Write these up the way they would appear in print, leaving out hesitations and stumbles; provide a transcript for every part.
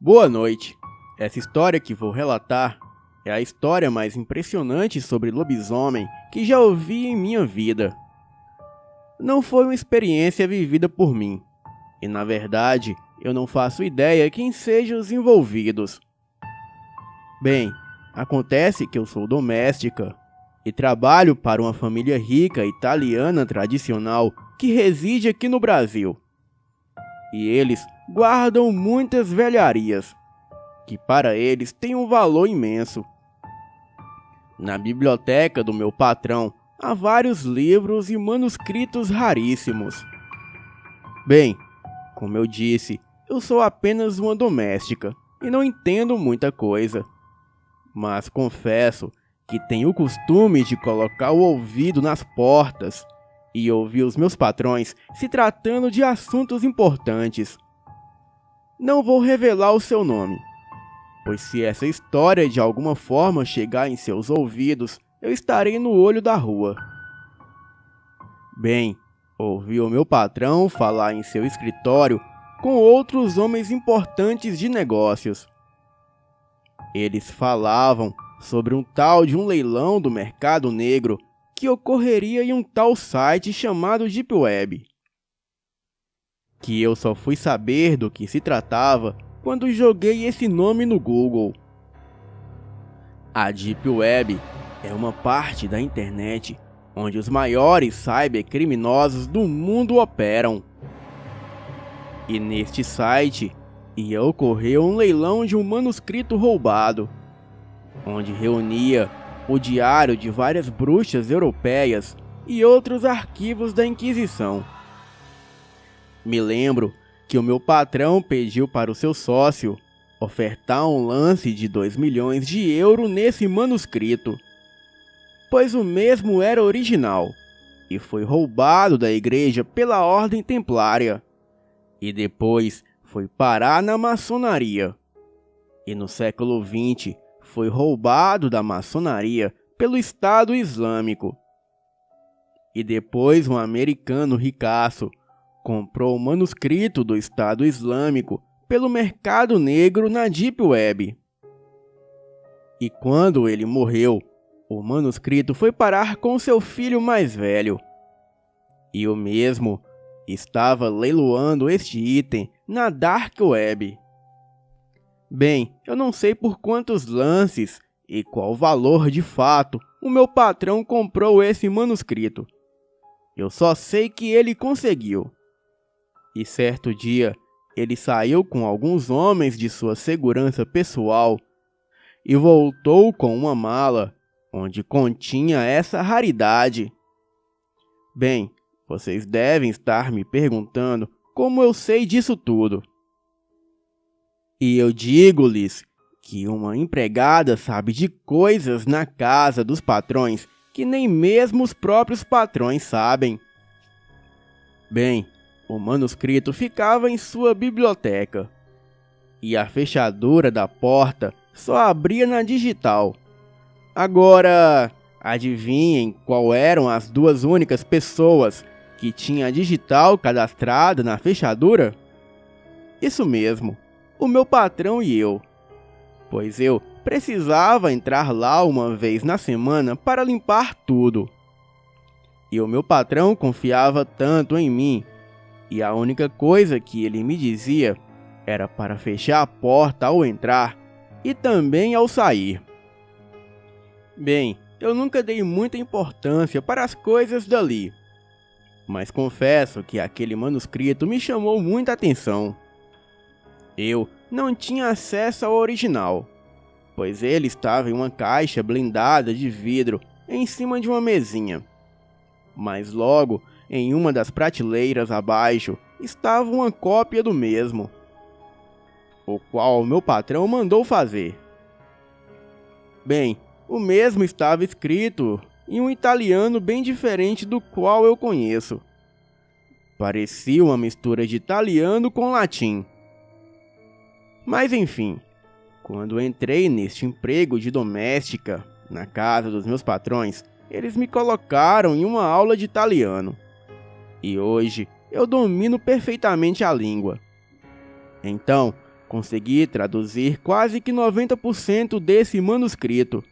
Boa noite. Essa história que vou relatar é a história mais impressionante sobre lobisomem que já ouvi em minha vida. Não foi uma experiência vivida por mim, e na verdade eu não faço ideia quem sejam os envolvidos. Bem, acontece que eu sou doméstica e trabalho para uma família rica italiana tradicional que reside aqui no Brasil. E eles guardam muitas velharias, que para eles têm um valor imenso. Na biblioteca do meu patrão há vários livros e manuscritos raríssimos. Bem, como eu disse, eu sou apenas uma doméstica e não entendo muita coisa. Mas confesso que tenho o costume de colocar o ouvido nas portas e ouvir os meus patrões se tratando de assuntos importantes. Não vou revelar o seu nome, pois se essa história de alguma forma chegar em seus ouvidos, eu estarei no olho da rua. Bem, ouvi o meu patrão falar em seu escritório com outros homens importantes de negócios. Eles falavam sobre um tal de um leilão do mercado negro que ocorreria em um tal site chamado Deep Web, que eu só fui saber do que se tratava quando joguei esse nome no Google. A Deep Web é uma parte da internet onde os maiores cybercriminosos do mundo operam. E neste site ia ocorrer um leilão de um manuscrito roubado, onde reunia o diário de várias bruxas europeias e outros arquivos da Inquisição. Me lembro que o meu patrão pediu para o seu sócio ofertar um lance de 2 milhões de euros nesse manuscrito, pois o mesmo era original e foi roubado da igreja pela Ordem Templária e depois foi parar na maçonaria. E no século XX foi roubado da maçonaria pelo Estado Islâmico. E depois um americano ricaço comprou o manuscrito do Estado Islâmico pelo mercado negro na Deep Web. E quando ele morreu, o manuscrito foi parar com seu filho mais velho. E o mesmo estava leiloando este item na Dark Web. Bem, eu não sei por quantos lances e qual valor de fato o meu patrão comprou esse manuscrito. Eu só sei que ele conseguiu. E certo dia, ele saiu com alguns homens de sua segurança pessoal e voltou com uma mala onde continha essa raridade. Bem, vocês devem estar me perguntando como eu sei disso tudo. E eu digo-lhes que uma empregada sabe de coisas na casa dos patrões que nem mesmo os próprios patrões sabem. Bem, o manuscrito ficava em sua biblioteca e a fechadura da porta só abria na digital. Agora, adivinhem qual eram as duas únicas pessoas que tinham a digital cadastrada na fechadura? Isso mesmo, o meu patrão e eu, pois eu precisava entrar lá uma vez na semana para limpar tudo. E o meu patrão confiava tanto em mim, e a única coisa que ele me dizia era para fechar a porta ao entrar e também ao sair. Bem, eu nunca dei muita importância para as coisas dali, mas confesso que aquele manuscrito me chamou muita atenção. Eu não tinha acesso ao original, pois ele estava em uma caixa blindada de vidro em cima de uma mesinha. Mas logo, em uma das prateleiras abaixo, estava uma cópia do mesmo, o qual o meu patrão mandou fazer. Bem, o mesmo estava escrito em um italiano bem diferente do qual eu conheço. Parecia uma mistura de italiano com latim. Mas enfim, quando entrei neste emprego de doméstica na casa dos meus patrões, eles me colocaram em uma aula de italiano. E hoje eu domino perfeitamente a língua. Então, consegui traduzir quase que 90% desse manuscrito.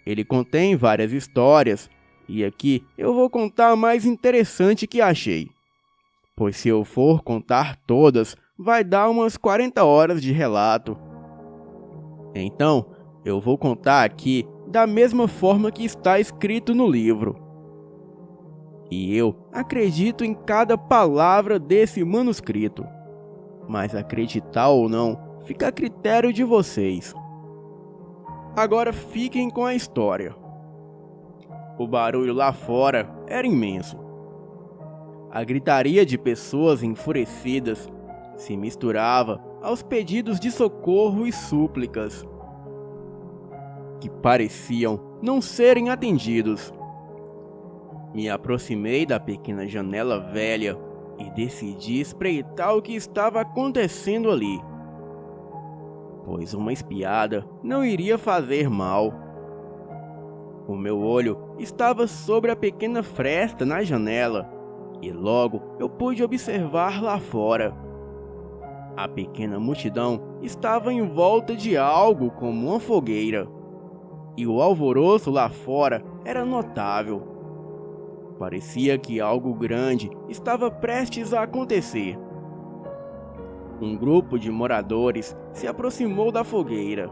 Ele contém várias histórias, e aqui eu vou contar a mais interessante que achei. Pois se eu for contar todas, vai dar umas 40 horas de relato. Então, eu vou contar aqui da mesma forma que está escrito no livro. E eu acredito em cada palavra desse manuscrito. Mas acreditar ou não, fica a critério de vocês. Agora fiquem com a história. O barulho lá fora era imenso. A gritaria de pessoas enfurecidas se misturava aos pedidos de socorro e súplicas, que pareciam não serem atendidos. Me aproximei da pequena janela velha e decidi espreitar o que estava acontecendo ali, pois uma espiada não iria fazer mal. O meu olho estava sobre a pequena fresta na janela e logo eu pude observar lá fora. A pequena multidão estava em volta de algo como uma fogueira, e o alvoroço lá fora era notável. Parecia que algo grande estava prestes a acontecer. Um grupo de moradores se aproximou da fogueira.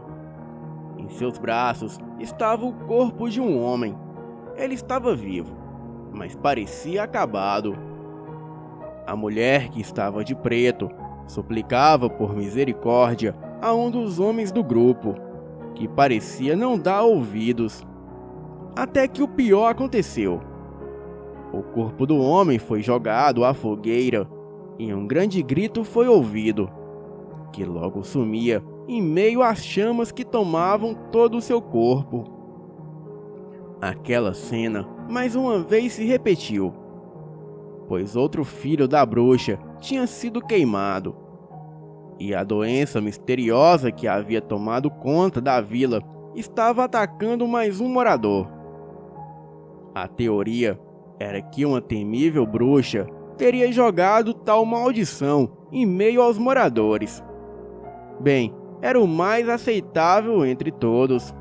Em seus braços estava o corpo de um homem. Ele estava vivo, mas parecia acabado. A mulher, que estava de preto, suplicava por misericórdia a um dos homens do grupo, que parecia não dar ouvidos. Até que o pior aconteceu. O corpo do homem foi jogado à fogueira e um grande grito foi ouvido, que logo sumia em meio às chamas que tomavam todo o seu corpo. Aquela cena mais uma vez se repetiu, pois outro filho da bruxa tinha sido queimado, e a doença misteriosa que havia tomado conta da vila estava atacando mais um morador. A teoria era que uma temível bruxa teria jogado tal maldição em meio aos moradores. Bem, era o mais aceitável entre todos.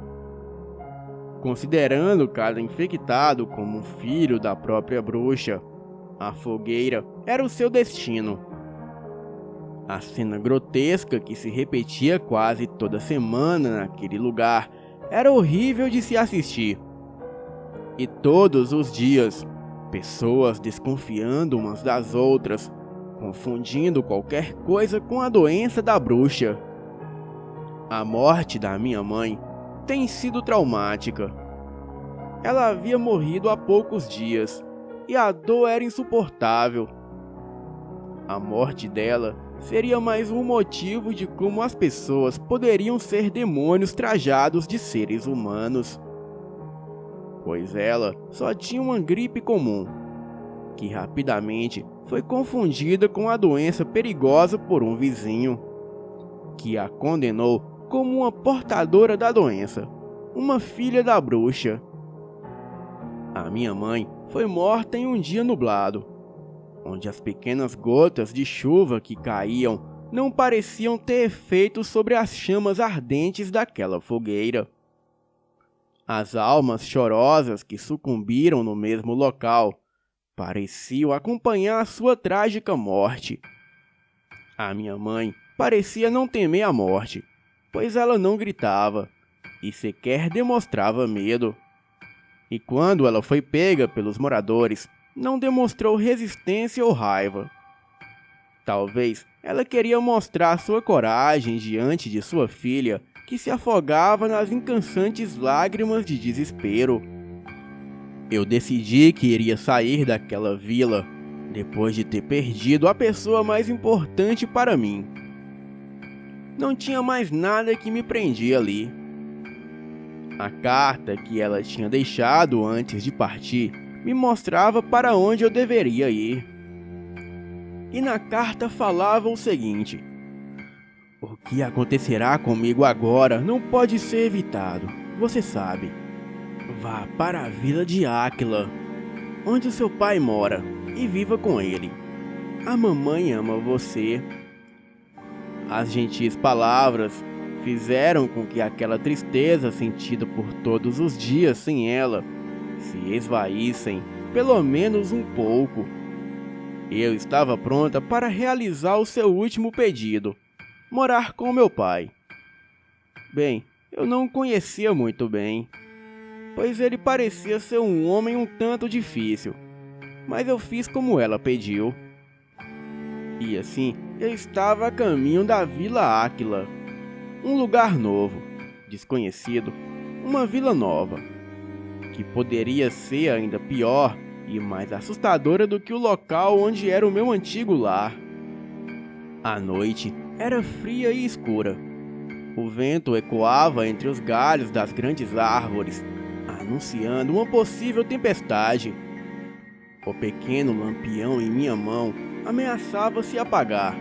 Considerando cada infectado como um filho da própria bruxa, a fogueira era o seu destino. A cena grotesca que se repetia quase toda semana naquele lugar era horrível de se assistir. E todos os dias, pessoas desconfiando umas das outras, confundindo qualquer coisa com a doença da bruxa. A morte da minha mãe tem sido traumática. Ela havia morrido há poucos dias e a dor era insuportável. A morte dela seria mais um motivo de como as pessoas poderiam ser demônios trajados de seres humanos, pois ela só tinha uma gripe comum, que rapidamente foi confundida com a doença perigosa por um vizinho, que a condenou como uma portadora da doença, uma filha da bruxa. A minha mãe foi morta em um dia nublado, onde as pequenas gotas de chuva que caíam não pareciam ter efeito sobre as chamas ardentes daquela fogueira. As almas chorosas que sucumbiram no mesmo local pareciam acompanhar a sua trágica morte. A minha mãe parecia não temer a morte, pois ela não gritava e sequer demonstrava medo. E quando ela foi pega pelos moradores, não demonstrou resistência ou raiva. Talvez ela queria mostrar sua coragem diante de sua filha, que se afogava nas incansantes lágrimas de desespero. Eu decidi que iria sair daquela vila, depois de ter perdido a pessoa mais importante para mim. Não tinha mais nada que me prendia ali. A carta que ela tinha deixado antes de partir me mostrava para onde eu deveria ir. E na carta falava o seguinte: o que acontecerá comigo agora não pode ser evitado, você sabe. Vá para a vila de Áquila, onde o seu pai mora, e viva com ele. A mamãe ama você. As gentis palavras fizeram com que aquela tristeza sentida por todos os dias sem ela se esvaíssem, pelo menos um pouco. Eu estava pronta para realizar o seu último pedido: morar com meu pai. Bem, eu não o conhecia muito bem, pois ele parecia ser um homem um tanto difícil, mas eu fiz como ela pediu. E assim, eu estava a caminho da Vila Áquila, um lugar novo, desconhecido, uma vila nova, que poderia ser ainda pior e mais assustadora do que o local onde era o meu antigo lar. A noite era fria e escura. O vento ecoava entre os galhos das grandes árvores, anunciando uma possível tempestade. O pequeno lampião em minha mão ameaçava se apagar.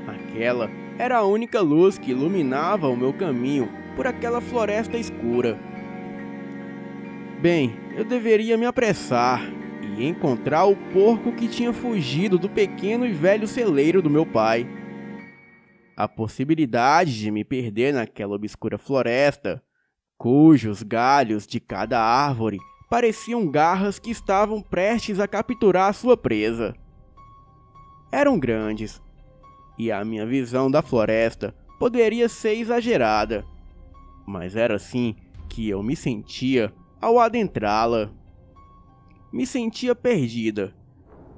Aquela era a única luz que iluminava o meu caminho por aquela floresta escura. Bem, eu deveria me apressar e encontrar o porco que tinha fugido do pequeno e velho celeiro do meu pai. A possibilidade de me perder naquela obscura floresta, cujos galhos de cada árvore pareciam garras que estavam prestes a capturar sua presa, eram grandes, e a minha visão da floresta poderia ser exagerada, mas era assim que eu me sentia ao adentrá-la. Me sentia perdida,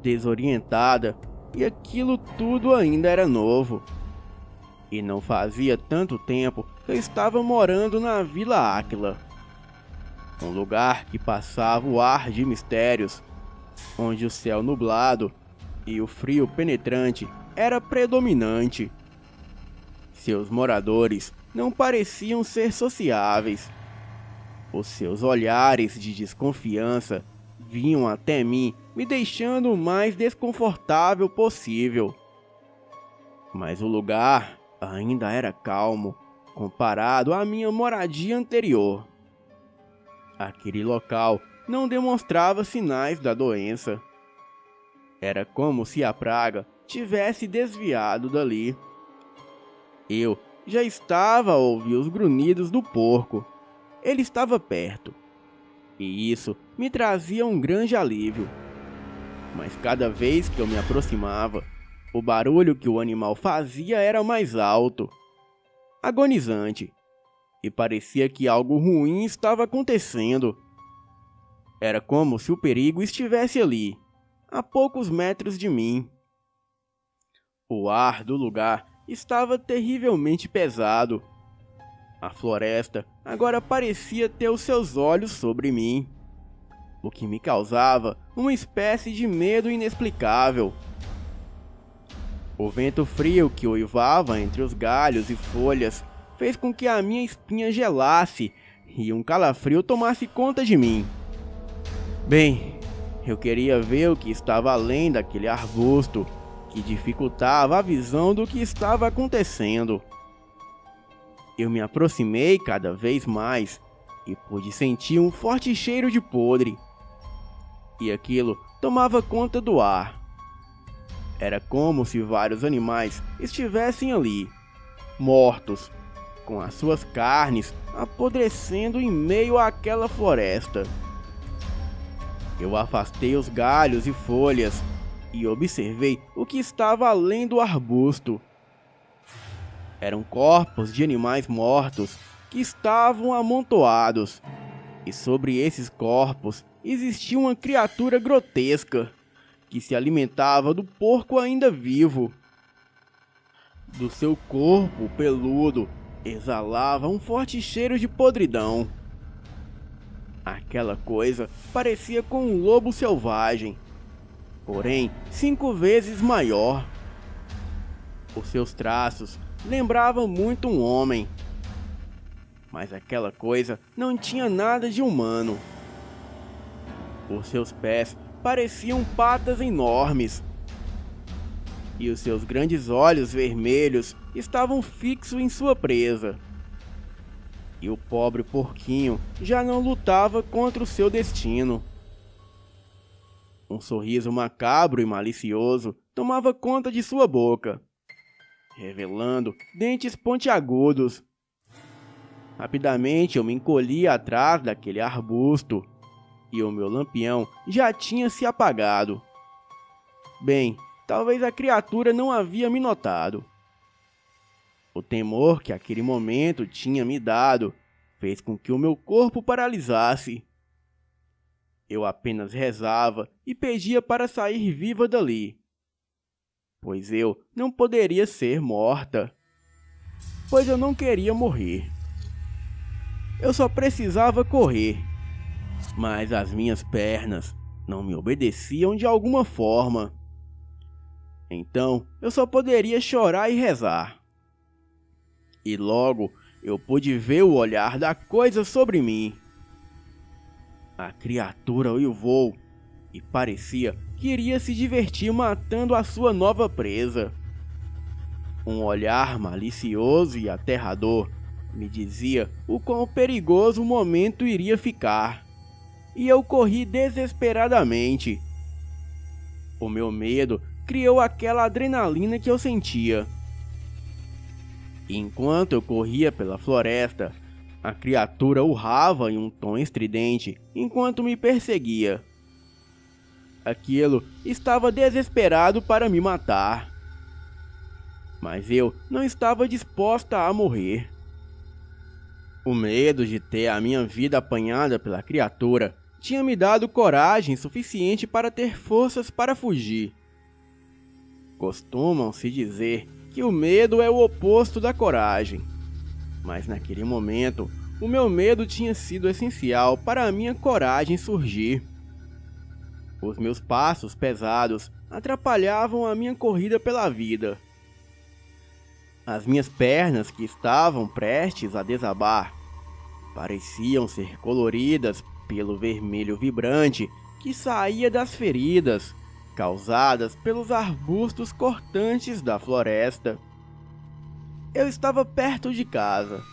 desorientada, e aquilo tudo ainda era novo. E não fazia tanto tempo que eu estava morando na Vila Áquila, um lugar que passava o ar de mistérios, onde o céu nublado e o frio penetrante era predominante. Seus moradores não pareciam ser sociáveis. Os seus olhares de desconfiança vinham até mim, me deixando o mais desconfortável possível. Mas o lugar ainda era calmo, comparado à minha moradia anterior. Aquele local não demonstrava sinais da doença. Era como se a praga tivesse desviado dali. Eu já estava a ouvir os grunhidos do porco. Ele estava perto, e isso me trazia um grande alívio. Mas cada vez que eu me aproximava, o barulho que o animal fazia era mais alto, agonizante, e parecia que algo ruim estava acontecendo. Era como se o perigo estivesse ali, a poucos metros de mim. O ar do lugar estava terrivelmente pesado. A floresta agora parecia ter os seus olhos sobre mim, o que me causava uma espécie de medo inexplicável. O vento frio que uivava entre os galhos e folhas fez com que a minha espinha gelasse e um calafrio tomasse conta de mim. Bem, eu queria ver o que estava além daquele arbusto, que dificultava a visão do que estava acontecendo. Eu me aproximei cada vez mais e pude sentir um forte cheiro de podre. E aquilo tomava conta do ar. Era como se vários animais estivessem ali, mortos, com as suas carnes apodrecendo em meio àquela floresta. Eu afastei os galhos e folhas e observei o que estava além do arbusto. Eram corpos de animais mortos que estavam amontoados, e sobre esses corpos existia uma criatura grotesca que se alimentava do porco ainda vivo. Do seu corpo peludo exalava um forte cheiro de podridão. Aquela coisa parecia com um lobo selvagem, porém 5 vezes maior. Os seus traços lembravam muito um homem, mas aquela coisa não tinha nada de humano. Os seus pés pareciam patas enormes, e os seus grandes olhos vermelhos estavam fixos em sua presa. E o pobre porquinho já não lutava contra o seu destino. Um sorriso macabro e malicioso tomava conta de sua boca. revelando dentes pontiagudos. Rapidamente eu me encolhi atrás daquele arbusto e o meu lampião já tinha se apagado. Bem, talvez a criatura não havia me notado. O temor que aquele momento tinha me dado fez com que o meu corpo paralisasse. Eu apenas rezava e pedia para sair viva dali, pois eu não poderia ser morta, pois eu não queria morrer. Eu só precisava correr, mas as minhas pernas não me obedeciam de alguma forma. Então eu só poderia chorar e rezar. E logo eu pude ver o olhar da coisa sobre mim. A criatura uivou e parecia que iria se divertir matando a sua nova presa. Um olhar malicioso e aterrador me dizia o quão perigoso o momento iria ficar, e eu corri desesperadamente. O meu medo criou aquela adrenalina que eu sentia. Enquanto eu corria pela floresta, a criatura urrava em um tom estridente enquanto me perseguia. Aquilo estava desesperado para me matar. Mas eu não estava disposta a morrer. O medo de ter a minha vida apanhada pela criatura tinha me dado coragem suficiente para ter forças para fugir. Costumam-se dizer que o medo é o oposto da coragem, mas naquele momento o meu medo tinha sido essencial para a minha coragem surgir. Os meus passos pesados atrapalhavam a minha corrida pela vida. As minhas pernas, que estavam prestes a desabar, pareciam ser coloridas pelo vermelho vibrante que saía das feridas causadas pelos arbustos cortantes da floresta. Eu estava perto de casa.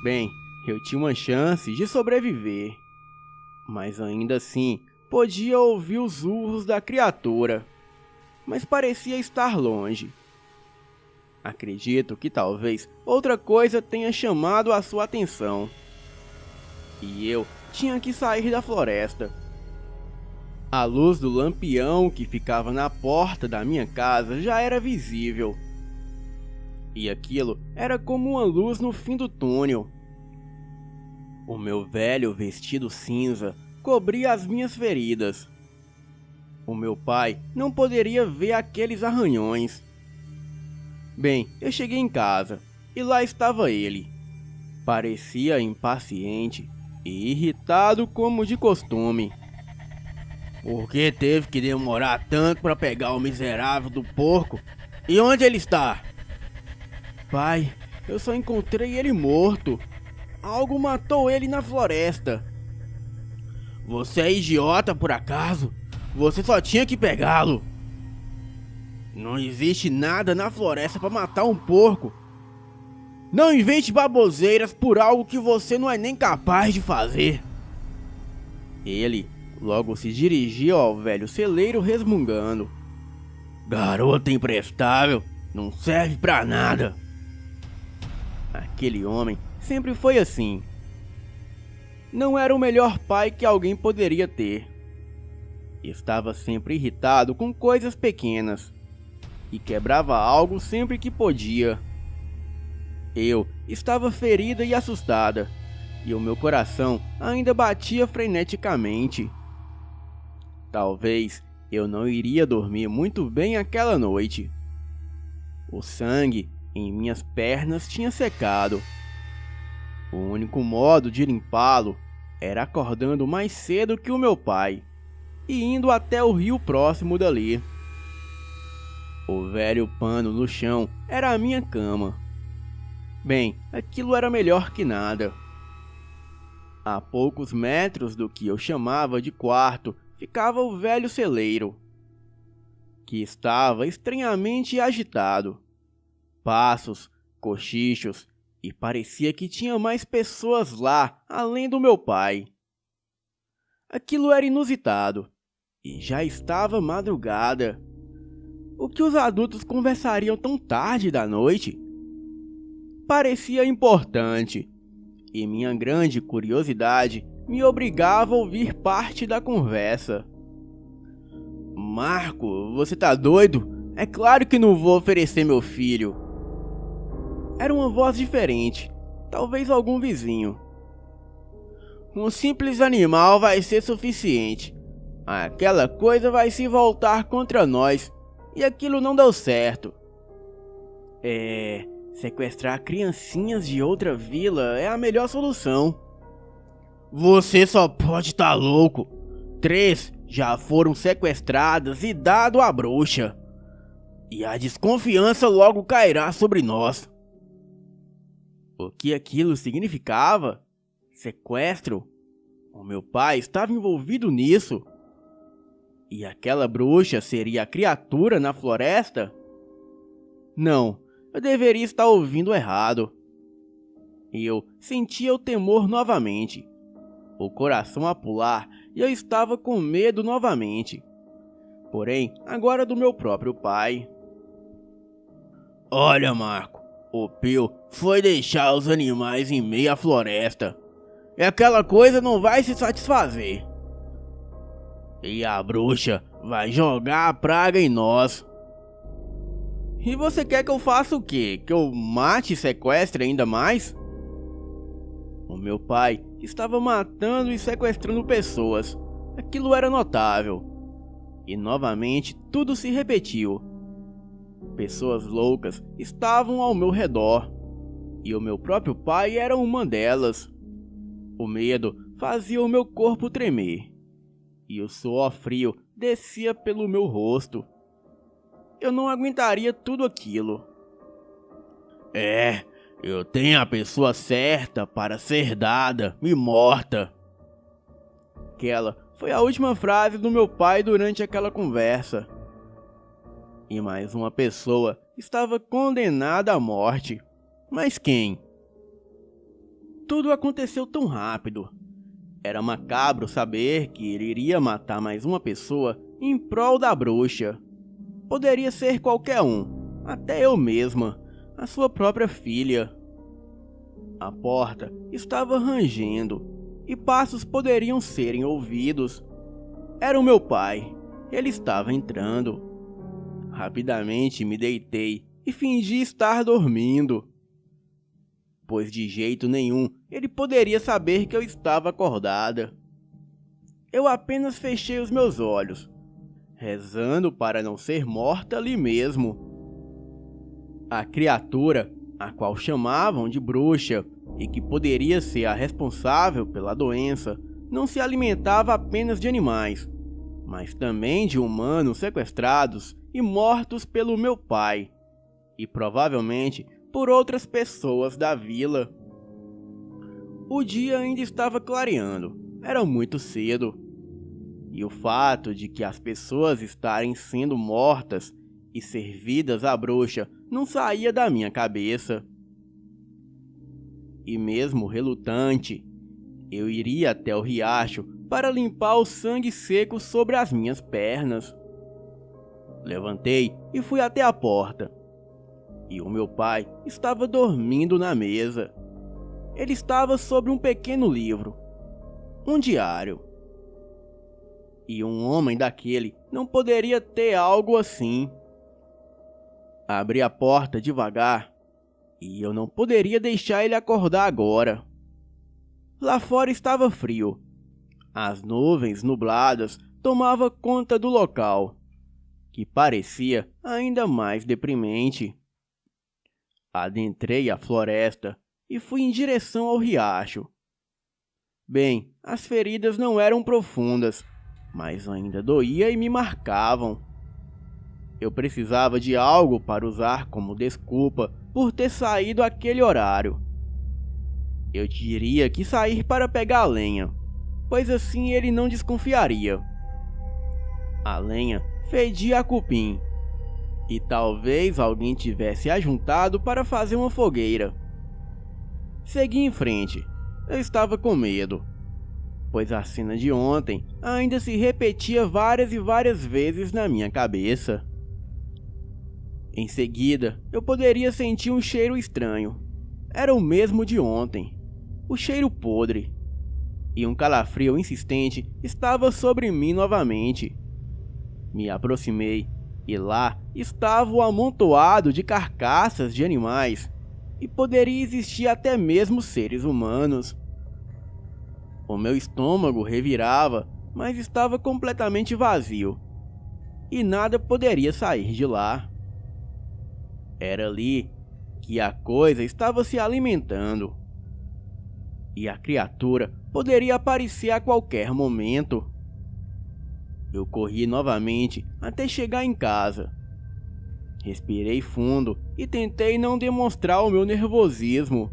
Bem, eu tinha uma chance de sobreviver, mas ainda assim podia ouvir os urros da criatura, mas parecia estar longe. Acredito que talvez outra coisa tenha chamado a sua atenção, e eu tinha que sair da floresta. A luz do lampião que ficava na porta da minha casa já era visível, e aquilo era como uma luz no fim do túnel. O meu velho vestido cinza cobria as minhas feridas. O meu pai não poderia ver aqueles arranhões. Bem, eu cheguei em casa e lá estava ele. Parecia impaciente e irritado como de costume. Por que teve que demorar tanto para pegar o miserável do porco? E onde ele está? Pai, eu só encontrei ele morto. Algo matou ele na floresta. Você é idiota por acaso? Você só tinha que pegá-lo. Não existe nada na floresta para matar um porco. Não invente baboseiras por algo que você não é nem capaz de fazer. Ele logo se dirigiu ao velho celeiro resmungando. Garota imprestável, não serve pra nada. Aquele homem sempre foi assim. Não era o melhor pai que alguém poderia ter. Estava sempre irritado com coisas pequenas e quebrava algo sempre que podia. Eu estava ferida e assustada, e o meu coração ainda batia freneticamente. Talvez eu não iria dormir muito bem aquela noite. O sangue em minhas pernas tinha secado. O único modo de limpá-lo era acordando mais cedo que o meu pai e indo até o rio próximo dali. O velho pano no chão era a minha cama. Bem, aquilo era melhor que nada. A poucos metros do que eu chamava de quarto ficava o velho celeiro, que estava estranhamente agitado. Passos, cochichos, e parecia que tinha mais pessoas lá além do meu pai. Aquilo era inusitado, e já estava madrugada. O que os adultos conversariam tão tarde da noite? Parecia importante, e minha grande curiosidade me obrigava a ouvir parte da conversa. Marco, você tá doido? É claro que não vou oferecer meu filho. Era uma voz diferente, talvez algum vizinho. Um simples animal vai ser suficiente. Aquela coisa vai se voltar contra nós, e aquilo não deu certo. Sequestrar criancinhas de outra vila é a melhor solução. Você só pode estar louco. 3 já foram sequestradas e dado à bruxa. E a desconfiança logo cairá sobre nós. O que aquilo significava? Sequestro? O meu pai estava envolvido nisso. E aquela bruxa seria a criatura na floresta? Não, eu deveria estar ouvindo errado. Eu sentia o temor novamente, o coração a pular, e eu estava com medo novamente. Porém, agora do meu próprio pai. Olha, Marco, o Pio foi deixar os animais em meio à floresta. E aquela coisa não vai se satisfazer. E a bruxa vai jogar a praga em nós. E você quer que eu faça o quê? Que eu mate e sequestre ainda mais? O meu pai estava matando e sequestrando pessoas. Aquilo era notável. E novamente tudo se repetiu. Pessoas loucas estavam ao meu redor. E o meu próprio pai era uma delas. O medo fazia o meu corpo tremer. E o suor frio descia pelo meu rosto. Eu não aguentaria tudo aquilo. Eu tenho a pessoa certa para ser dada e morta. Aquela foi a última frase do meu pai durante aquela conversa. E mais uma pessoa estava condenada à morte. Mas quem? Tudo aconteceu tão rápido. Era macabro saber que ele iria matar mais uma pessoa em prol da bruxa. Poderia ser qualquer um, até eu mesma, a sua própria filha. A porta estava rangendo, e passos poderiam serem ouvidos. Era o meu pai, ele estava entrando. Rapidamente me deitei e fingi estar dormindo, pois de jeito nenhum ele poderia saber que eu estava acordada. Eu apenas fechei os meus olhos, rezando para não ser morta ali mesmo. A criatura, a qual chamavam de bruxa e que poderia ser a responsável pela doença, não se alimentava apenas de animais, mas também de humanos sequestrados e mortos pelo meu pai, e provavelmente por outras pessoas da vila. O dia ainda estava clareando, era muito cedo. E o fato de que as pessoas estarem sendo mortas e servidas à bruxa não saía da minha cabeça. E mesmo relutante, eu iria até o riacho para limpar o sangue seco sobre as minhas pernas. Levantei e fui até a porta. E o meu pai estava dormindo na mesa. Ele estava sobre um pequeno livro, um diário. E um homem daquele não poderia ter algo assim. Abri a porta devagar, e eu não poderia deixar ele acordar agora. Lá fora estava frio. As nuvens nubladas tomavam conta do local, que parecia ainda mais deprimente. Adentrei a floresta e fui em direção ao riacho. Bem, as feridas não eram profundas, mas ainda doía e me marcavam. Eu precisava de algo para usar como desculpa por ter saído àquele horário. Eu diria que sair para pegar a lenha, pois assim ele não desconfiaria. A lenha fedia a cupim, e talvez alguém tivesse ajuntado para fazer uma fogueira. Segui em frente. Eu estava com medo, pois a cena de ontem ainda se repetia várias e várias vezes na minha cabeça. Em seguida, eu poderia sentir um cheiro estranho. Era o mesmo de ontem. O cheiro podre. E um calafrio insistente estava sobre mim novamente. Me aproximei e lá estava o amontoado de carcaças de animais. E poderia existir até mesmo seres humanos. O meu estômago revirava, mas estava completamente vazio. E nada poderia sair de lá. Era ali que a coisa estava se alimentando. E a criatura poderia aparecer a qualquer momento. Eu corri novamente até chegar em casa. Respirei fundo e tentei não demonstrar o meu nervosismo.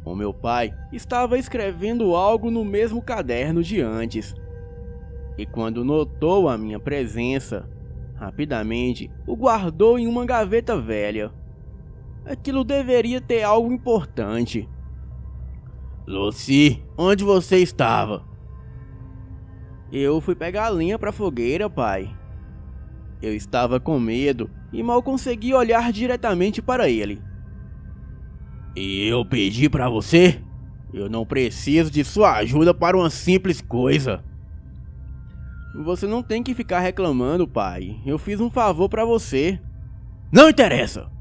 O meu pai estava escrevendo algo no mesmo caderno de antes. E quando notou a minha presença, rapidamente o guardou em uma gaveta velha. Aquilo deveria ter algo importante. Lucy, onde você estava? Eu fui pegar a lenha para a fogueira, pai. Eu estava com medo e mal consegui olhar diretamente para ele. E eu pedi para você? Eu não preciso de sua ajuda para uma simples coisa. Você não tem que ficar reclamando, pai. Eu fiz um favor para você. Não interessa.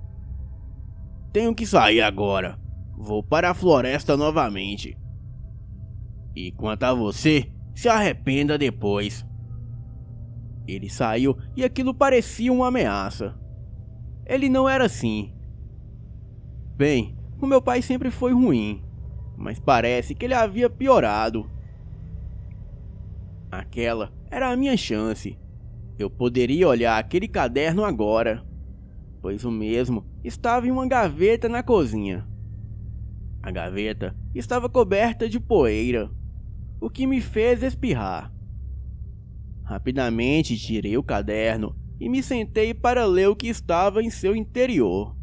Tenho que sair agora. Vou para a floresta novamente. E quanto a você, se arrependa depois. Ele saiu e aquilo parecia uma ameaça. Ele não era assim. Bem, o meu pai sempre foi ruim, mas parece que ele havia piorado. Aquela era a minha chance. Eu poderia olhar aquele caderno agora, pois o mesmo estava em uma gaveta na cozinha. A gaveta estava coberta de poeira, o que me fez espirrar. Rapidamente tirei o caderno e me sentei para ler o que estava em seu interior.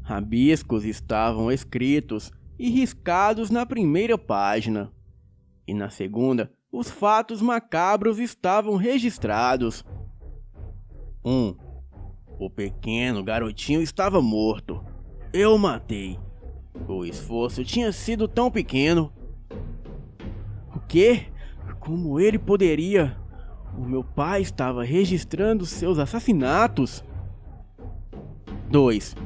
Rabiscos estavam escritos e riscados na primeira página, e na segunda os fatos macabros estavam registrados. 1. O pequeno garotinho estava morto. Eu o matei. O esforço tinha sido tão pequeno. O quê? Como ele poderia? O meu pai estava registrando seus assassinatos. 2.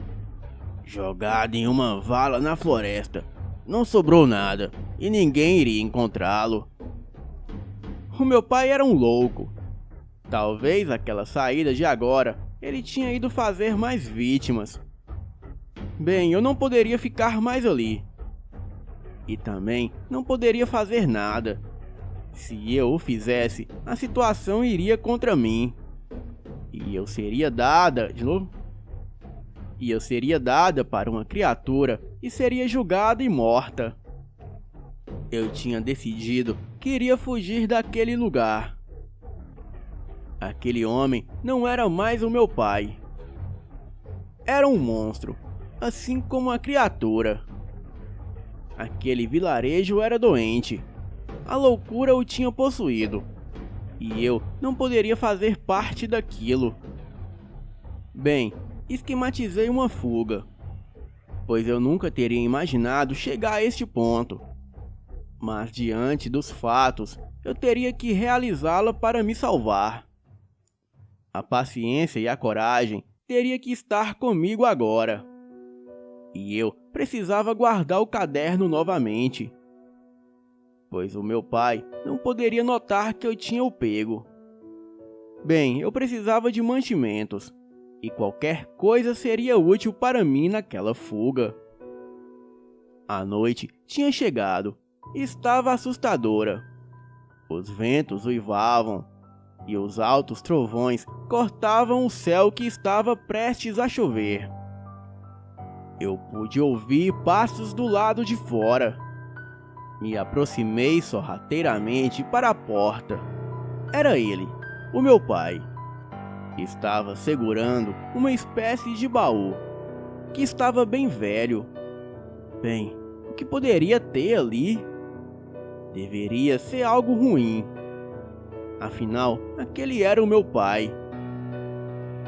Jogado em uma vala na floresta. Não sobrou nada e ninguém iria encontrá-lo. O meu pai era um louco. Talvez aquela saída de agora ele tinha ido fazer mais vítimas. Bem, eu não poderia ficar mais ali. E também não poderia fazer nada. Se eu o fizesse, a situação iria contra mim. E eu seria dada para uma criatura e seria julgada e morta. Eu tinha decidido que iria fugir daquele lugar. Aquele homem não era mais o meu pai. Era um monstro, assim como a criatura. Aquele vilarejo era doente. A loucura o tinha possuído. E eu não poderia fazer parte daquilo. Bem, esquematizei uma fuga, pois eu nunca teria imaginado chegar a este ponto. Mas diante dos fatos, eu teria que realizá-la para me salvar. A paciência e a coragem teria que estar comigo agora. E eu precisava guardar o caderno novamente, pois o meu pai não poderia notar que eu tinha o pego. Bem, eu precisava de mantimentos, e qualquer coisa seria útil para mim naquela fuga. A noite tinha chegado e estava assustadora. Os ventos uivavam e os altos trovões cortavam o céu que estava prestes a chover. Eu pude ouvir passos do lado de fora. Me aproximei sorrateiramente para a porta. Era ele, o meu pai. Estava segurando uma espécie de baú, que estava bem velho. Bem, o que poderia ter ali? Deveria ser algo ruim. Afinal, aquele era o meu pai.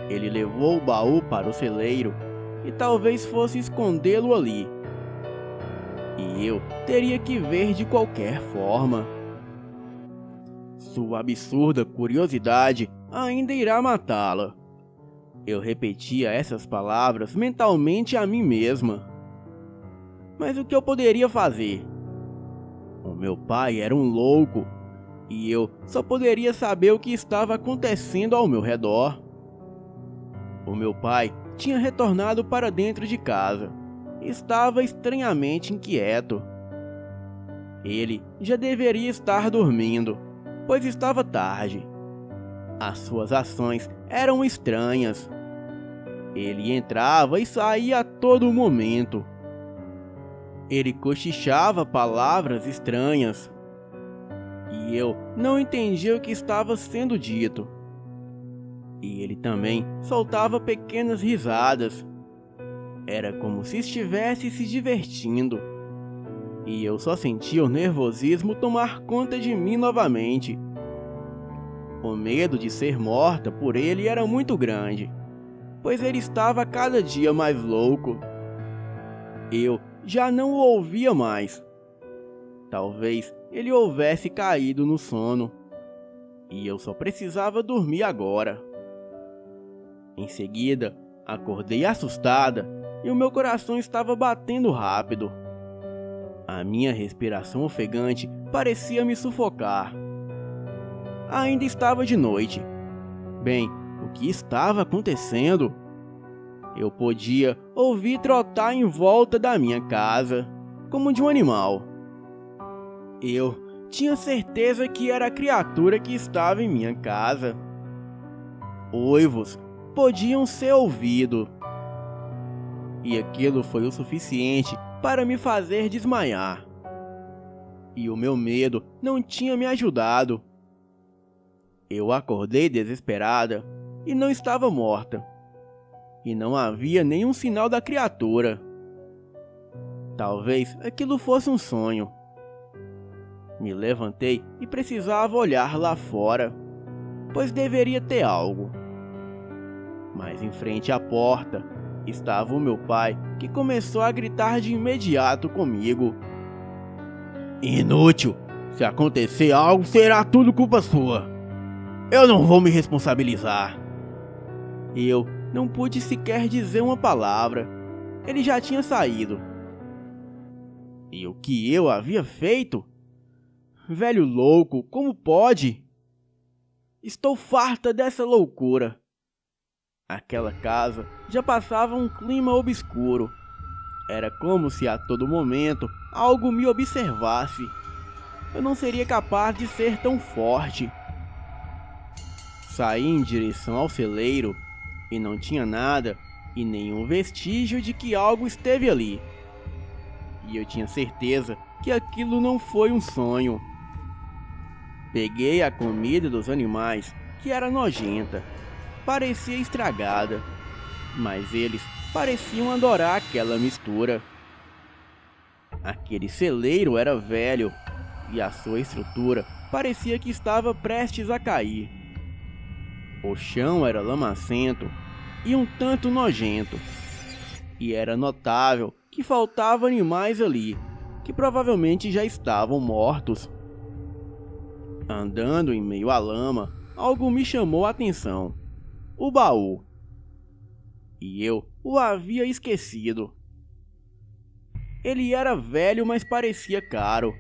Ele levou o baú para o celeiro e talvez fosse escondê-lo ali. E eu teria que ver de qualquer forma. Sua absurda curiosidade ainda irá matá-la. Eu repetia essas palavras mentalmente a mim mesma. Mas o que eu poderia fazer? O meu pai era um louco e eu só poderia saber o que estava acontecendo ao meu redor. O meu pai tinha retornado para dentro de casa. Estava estranhamente inquieto. Ele já deveria estar dormindo, pois estava tarde. As suas ações eram estranhas. Ele entrava e saía a todo momento. Ele cochichava palavras estranhas. E eu não entendia o que estava sendo dito. E ele também soltava pequenas risadas. Era como se estivesse se divertindo. E eu só sentia o nervosismo tomar conta de mim novamente. O medo de ser morta por ele era muito grande, pois ele estava cada dia mais louco. Eu já não o ouvia mais. Talvez ele houvesse caído no sono, e eu só precisava dormir agora. Em seguida, acordei assustada e o meu coração estava batendo rápido. A minha respiração ofegante parecia me sufocar. Ainda estava de noite. Bem, o que estava acontecendo? Eu podia ouvir trotar em volta da minha casa, como de um animal. Eu tinha certeza que era a criatura que estava em minha casa. Uivos podiam ser ouvidos. E aquilo foi o suficiente para me fazer desmaiar. E o meu medo não tinha me ajudado. Eu acordei desesperada e não estava morta. E não havia nenhum sinal da criatura. Talvez aquilo fosse um sonho. Me levantei e precisava olhar lá fora, pois deveria ter algo. Mas em frente à porta estava o meu pai, que começou a gritar de imediato comigo. Inútil! Se acontecer algo, será tudo culpa sua. Eu não vou me responsabilizar. Eu não pude sequer dizer uma palavra. Ele já tinha saído. E o que eu havia feito? Velho louco, como pode? Estou farta dessa loucura. Aquela casa já passava um clima obscuro. Era como se a todo momento algo me observasse. Eu não seria capaz de ser tão forte. Saí em direção ao celeiro e não tinha nada e nenhum vestígio de que algo esteve ali. E eu tinha certeza que aquilo não foi um sonho. Peguei a comida dos animais, que era nojenta. Parecia estragada, mas eles pareciam adorar aquela mistura. Aquele celeiro era velho e a sua estrutura parecia que estava prestes a cair. O chão era lamacento e um tanto nojento, e era notável que faltavam animais ali, que provavelmente já estavam mortos. Andando em meio à lama, algo me chamou a atenção. O baú. E eu o havia esquecido. Ele era velho, mas parecia caro.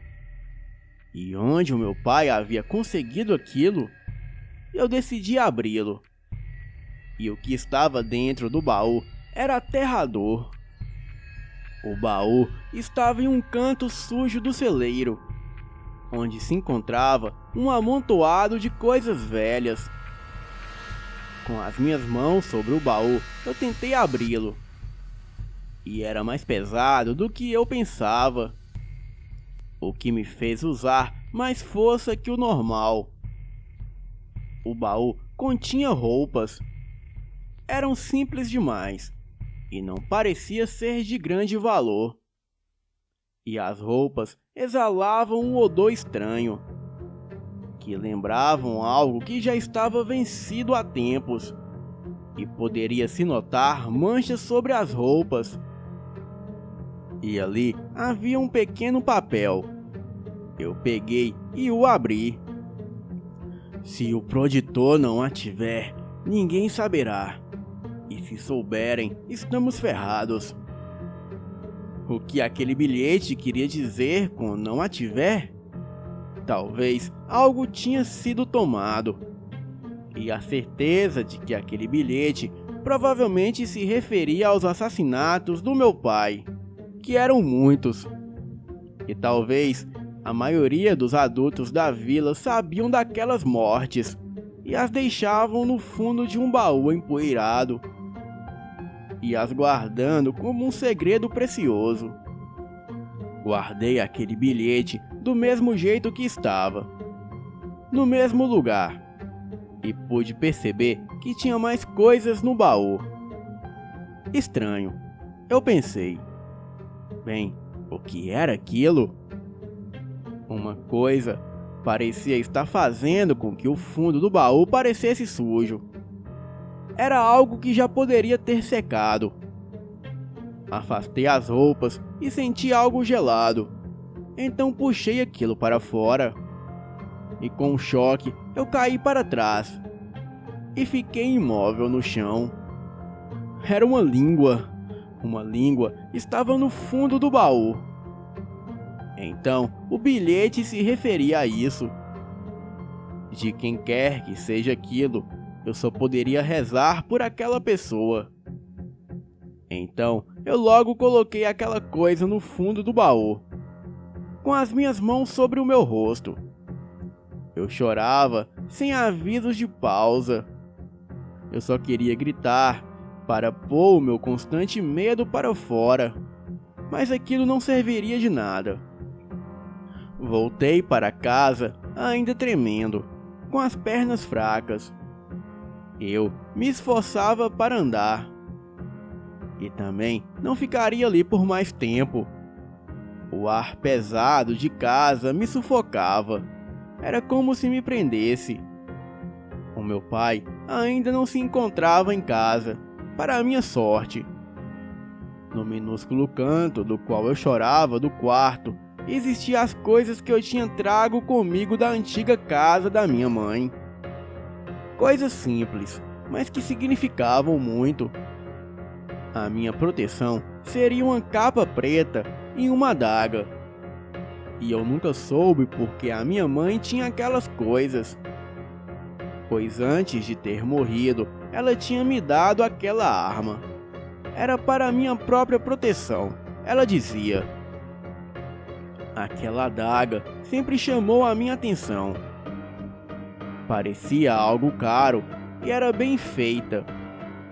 E onde o meu pai havia conseguido aquilo? Eu decidi abri-lo. E o que estava dentro do baú era aterrador. O baú estava em um canto sujo do celeiro, onde se encontrava um amontoado de coisas velhas. Com as minhas mãos sobre o baú, eu tentei abri-lo. E era mais pesado do que eu pensava, o que me fez usar mais força que o normal. O baú continha roupas. Eram simples demais e não parecia ser de grande valor. E as roupas exalavam um odor estranho, que lembravam algo que já estava vencido há tempos. e poderia se notar manchas sobre as roupas. E ali havia um pequeno papel. Eu peguei e o abri. Se o proditor não a tiver, ninguém saberá. E se souberem, estamos ferrados. O que aquele bilhete queria dizer com não a tiver? Talvez algo tinha sido tomado. E a certeza de que aquele bilhete provavelmente se referia aos assassinatos do meu pai, que eram muitos. E talvez a maioria dos adultos da vila sabiam daquelas mortes e as deixavam no fundo de um baú empoeirado, e as guardando como um segredo precioso. Guardei aquele bilhete do mesmo jeito que estava, no mesmo lugar, e pude perceber que tinha mais coisas no baú. Estranho, eu pensei. Bem, o que era aquilo? Uma coisa parecia estar fazendo com que o fundo do baú parecesse sujo. Era algo que já poderia ter secado. Afastei as roupas e senti algo gelado. Então puxei aquilo para fora. E com um choque, eu caí para trás. E fiquei imóvel no chão. Era uma língua. Uma língua estava no fundo do baú. Então, o bilhete se referia a isso. De quem quer que seja aquilo, eu só poderia rezar por aquela pessoa. Então, eu logo coloquei aquela coisa no fundo do baú, com as minhas mãos sobre o meu rosto. Eu chorava sem avisos de pausa. Eu só queria gritar para pôr o meu constante medo para fora, mas aquilo não serviria de nada. Voltei para casa ainda tremendo, com as pernas fracas. Eu me esforçava para andar. E também não ficaria ali por mais tempo. O ar pesado de casa me sufocava. Era como se me prendesse. O meu pai ainda não se encontrava em casa, para minha sorte. No minúsculo canto do qual eu chorava do quarto, existiam as coisas que eu tinha trago comigo da antiga casa da minha mãe. Coisas simples, mas que significavam muito. A minha proteção seria uma capa preta e uma adaga. E eu nunca soube porque a minha mãe tinha aquelas coisas. Pois antes de ter morrido, ela tinha me dado aquela arma. Era para minha própria proteção, ela dizia. Aquela adaga sempre chamou a minha atenção. Parecia algo caro e era bem feita.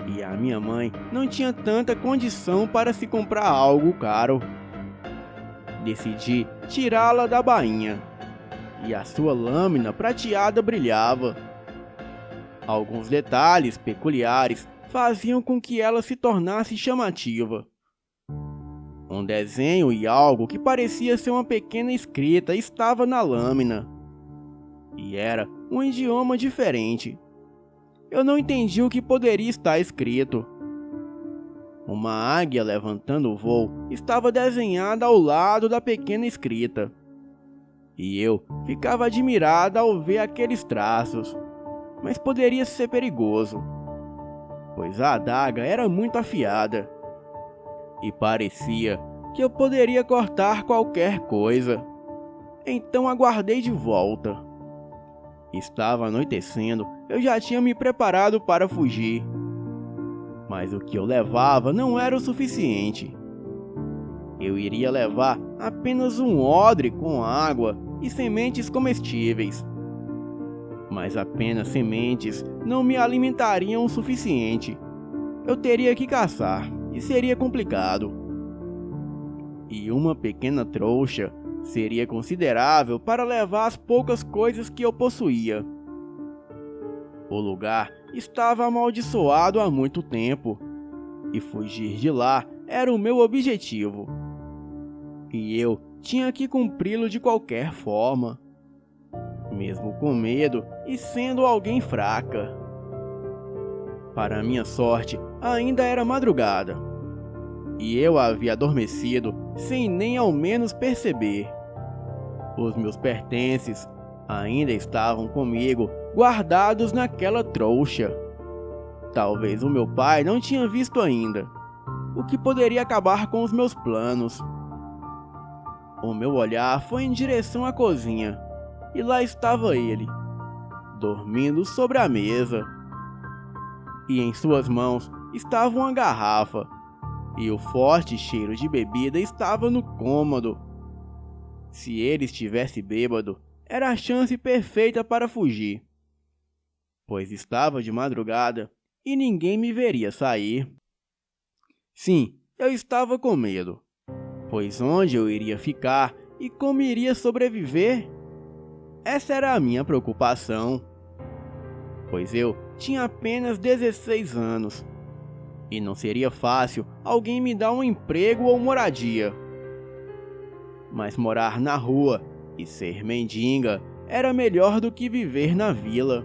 E a minha mãe não tinha tanta condição para se comprar algo caro. Decidi tirá-la da bainha. E a sua lâmina prateada brilhava. Alguns detalhes peculiares faziam com que ela se tornasse chamativa. Um desenho e algo que parecia ser uma pequena escrita estava na lâmina. E era um idioma diferente. Eu não entendi o que poderia estar escrito. Uma águia levantando o voo estava desenhada ao lado da pequena escrita. E eu ficava admirada ao ver aqueles traços. Mas poderia ser perigoso, pois a adaga era muito afiada. E parecia que eu poderia cortar qualquer coisa. Então aguardei de volta. Estava anoitecendo, eu já tinha me preparado para fugir. Mas o que eu levava não era o suficiente. Eu iria levar apenas um odre com água e sementes comestíveis. Mas apenas sementes não me alimentariam o suficiente. Eu teria que caçar, e seria complicado. E uma pequena trouxa seria considerável para levar as poucas coisas que eu possuía. O lugar estava amaldiçoado há muito tempo, e fugir de lá era o meu objetivo. E eu tinha que cumpri-lo de qualquer forma, mesmo com medo e sendo alguém fraca. Para minha sorte, ainda era madrugada, e eu havia adormecido sem nem ao menos perceber. Os meus pertences ainda estavam comigo, guardados naquela trouxa. Talvez o meu pai não tinha visto ainda, o que poderia acabar com os meus planos. O meu olhar foi em direção à cozinha, e lá estava ele, dormindo sobre a mesa. E em suas mãos estava uma garrafa, e o forte cheiro de bebida estava no cômodo. Se ele estivesse bêbado, era a chance perfeita para fugir, pois estava de madrugada e ninguém me veria sair. Sim, eu estava com medo, pois onde eu iria ficar e como iria sobreviver? Essa era a minha preocupação, pois eu tinha apenas 16 anos e não seria fácil alguém me dar um emprego ou moradia. Mas morar na rua e ser mendiga era melhor do que viver na vila.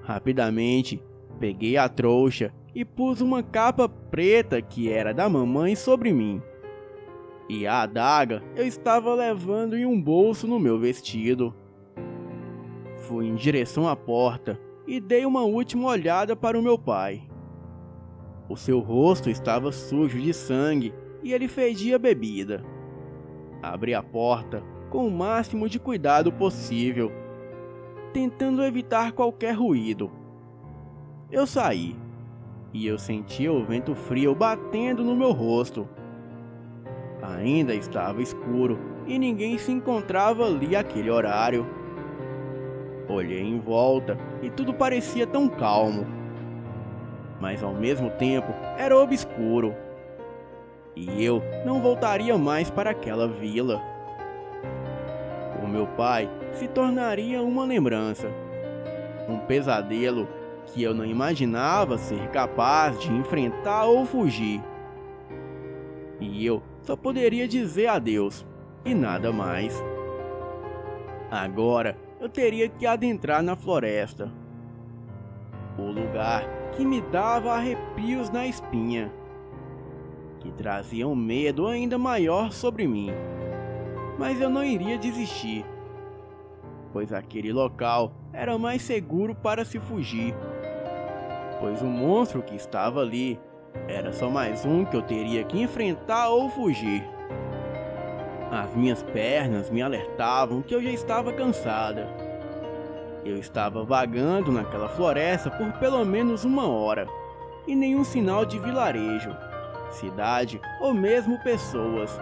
Rapidamente, peguei a trouxa e pus uma capa preta que era da mamãe sobre mim. E a adaga eu estava levando em um bolso no meu vestido. Fui em direção à porta e dei uma última olhada para o meu pai. O seu rosto estava sujo de sangue e ele fedia bebida. Abri a porta com o máximo de cuidado possível, tentando evitar qualquer ruído. Eu saí, e eu sentia o vento frio batendo no meu rosto. Ainda estava escuro e ninguém se encontrava ali àquele horário. Olhei em volta e tudo parecia tão calmo, mas ao mesmo tempo era obscuro. E eu não voltaria mais para aquela vila. O meu pai se tornaria uma lembrança, um pesadelo que eu não imaginava ser capaz de enfrentar ou fugir. E eu só poderia dizer adeus e nada mais. Agora eu teria que adentrar na floresta, o lugar que me dava arrepios na espinha, que trazia um medo ainda maior sobre mim. Mas eu não iria desistir, pois aquele local era mais seguro para se fugir, pois o monstro que estava ali era só mais um que eu teria que enfrentar ou fugir. As minhas pernas me alertavam que eu já estava cansada. Eu estava vagando naquela floresta por pelo menos 1 hora, e nenhum sinal de vilarejo, cidade ou mesmo pessoas.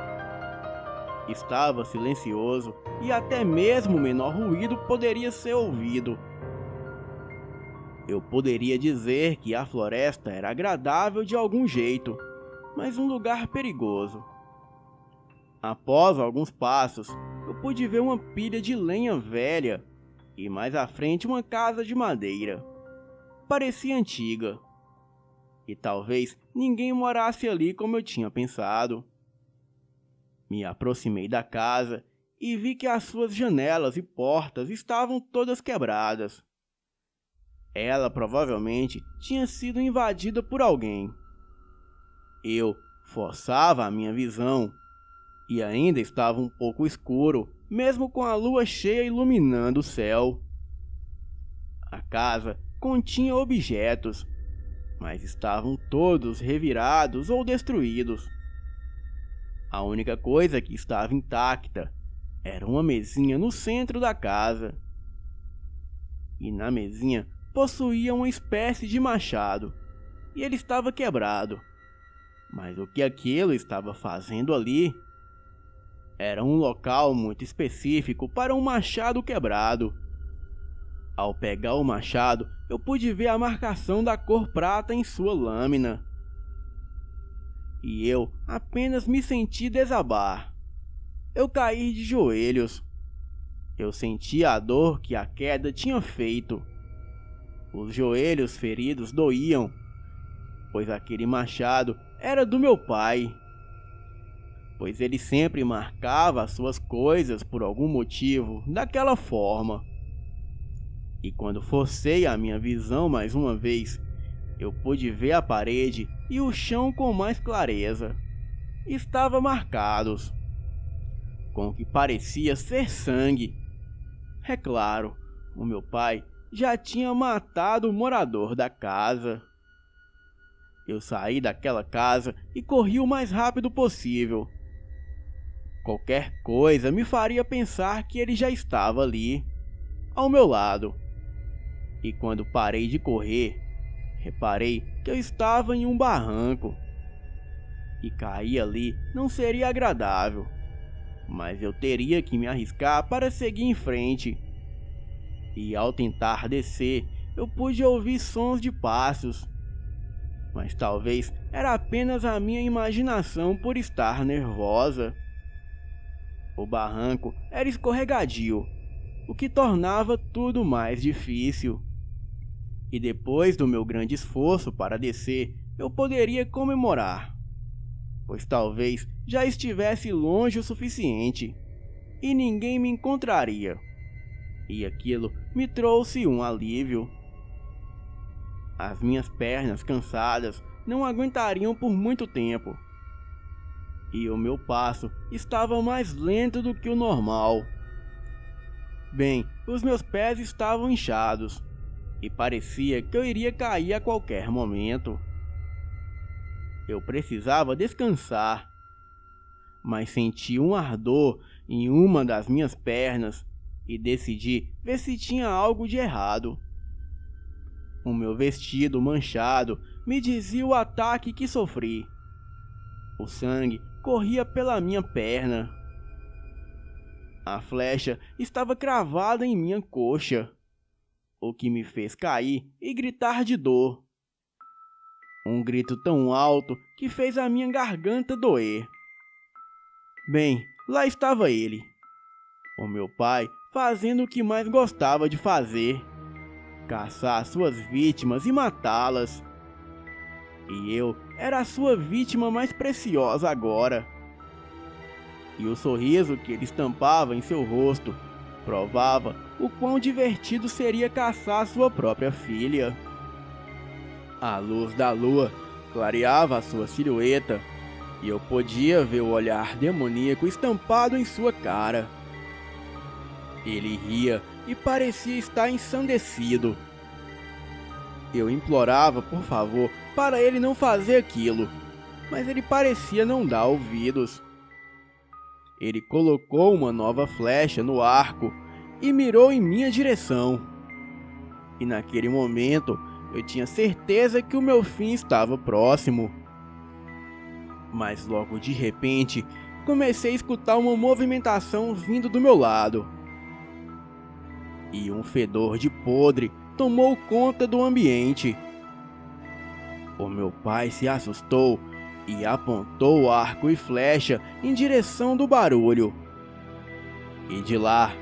Estava silencioso e até mesmo o menor ruído poderia ser ouvido. Eu poderia dizer que a floresta era agradável de algum jeito, mas um lugar perigoso. Após alguns passos, eu pude ver uma pilha de lenha velha e mais à frente uma casa de madeira. Parecia antiga, e talvez ninguém morasse ali como eu tinha pensado. Me aproximei da casa e vi que as suas janelas e portas estavam todas quebradas. Ela provavelmente tinha sido invadida por alguém. Eu forçava a minha visão e ainda estava um pouco escuro, mesmo com a lua cheia iluminando o céu. A casa continha objetos, mas estavam todos revirados ou destruídos. A única coisa que estava intacta era uma mesinha no centro da casa. E na mesinha possuía uma espécie de machado, e ele estava quebrado. Mas o que aquilo estava fazendo ali? Era um local muito específico para um machado quebrado. Ao pegar o machado, eu pude ver a marcação da cor prata em sua lâmina. E eu apenas me senti desabar. Eu caí de joelhos. Eu sentia a dor que a queda tinha feito. Os joelhos feridos doíam, pois aquele machado era do meu pai. Pois ele sempre marcava as suas coisas por algum motivo daquela forma. E quando forcei a minha visão mais uma vez, eu pude ver a parede e o chão com mais clareza. Estavam marcados com o que parecia ser sangue. É claro, o meu pai já tinha matado o morador da casa. Eu saí daquela casa e corri o mais rápido possível. Qualquer coisa me faria pensar que ele já estava ali, ao meu lado. E quando parei de correr, reparei que eu estava em um barranco. E cair ali não seria agradável, mas eu teria que me arriscar para seguir em frente. E ao tentar descer, eu pude ouvir sons de passos. Mas talvez era apenas a minha imaginação por estar nervosa. O barranco era escorregadio, o que tornava tudo mais difícil. E depois do meu grande esforço para descer, eu poderia comemorar, pois talvez já estivesse longe o suficiente e ninguém me encontraria. E aquilo me trouxe um alívio. As minhas pernas cansadas não aguentariam por muito tempo. E o meu passo estava mais lento do que o normal. Bem, os meus pés estavam inchados e parecia que eu iria cair a qualquer momento. Eu precisava descansar, mas senti um ardor em uma das minhas pernas e decidi ver se tinha algo de errado. O meu vestido manchado me dizia o ataque que sofri. O sangue corria pela minha perna. A flecha estava cravada em minha coxa, o que me fez cair e gritar de dor. Um grito tão alto que fez a minha garganta doer. Bem, lá estava ele, o meu pai, fazendo o que mais gostava de fazer: caçar suas vítimas e matá-las. E eu era a sua vítima mais preciosa agora. E o sorriso que ele estampava em seu rosto provava o quão divertido seria caçar sua própria filha. A luz da lua clareava a sua silhueta e eu podia ver o olhar demoníaco estampado em sua cara. Ele ria e parecia estar ensandecido. Eu implorava, por favor, para ele não fazer aquilo, mas ele parecia não dar ouvidos. Ele colocou uma nova flecha no arco e mirou em minha direção. E naquele momento, eu tinha certeza que o meu fim estava próximo. Mas logo de repente, comecei a escutar uma movimentação vindo do meu lado. E um fedor de podre tomou conta do ambiente. O meu pai se assustou e apontou o arco e flecha em direção do barulho. E de lá,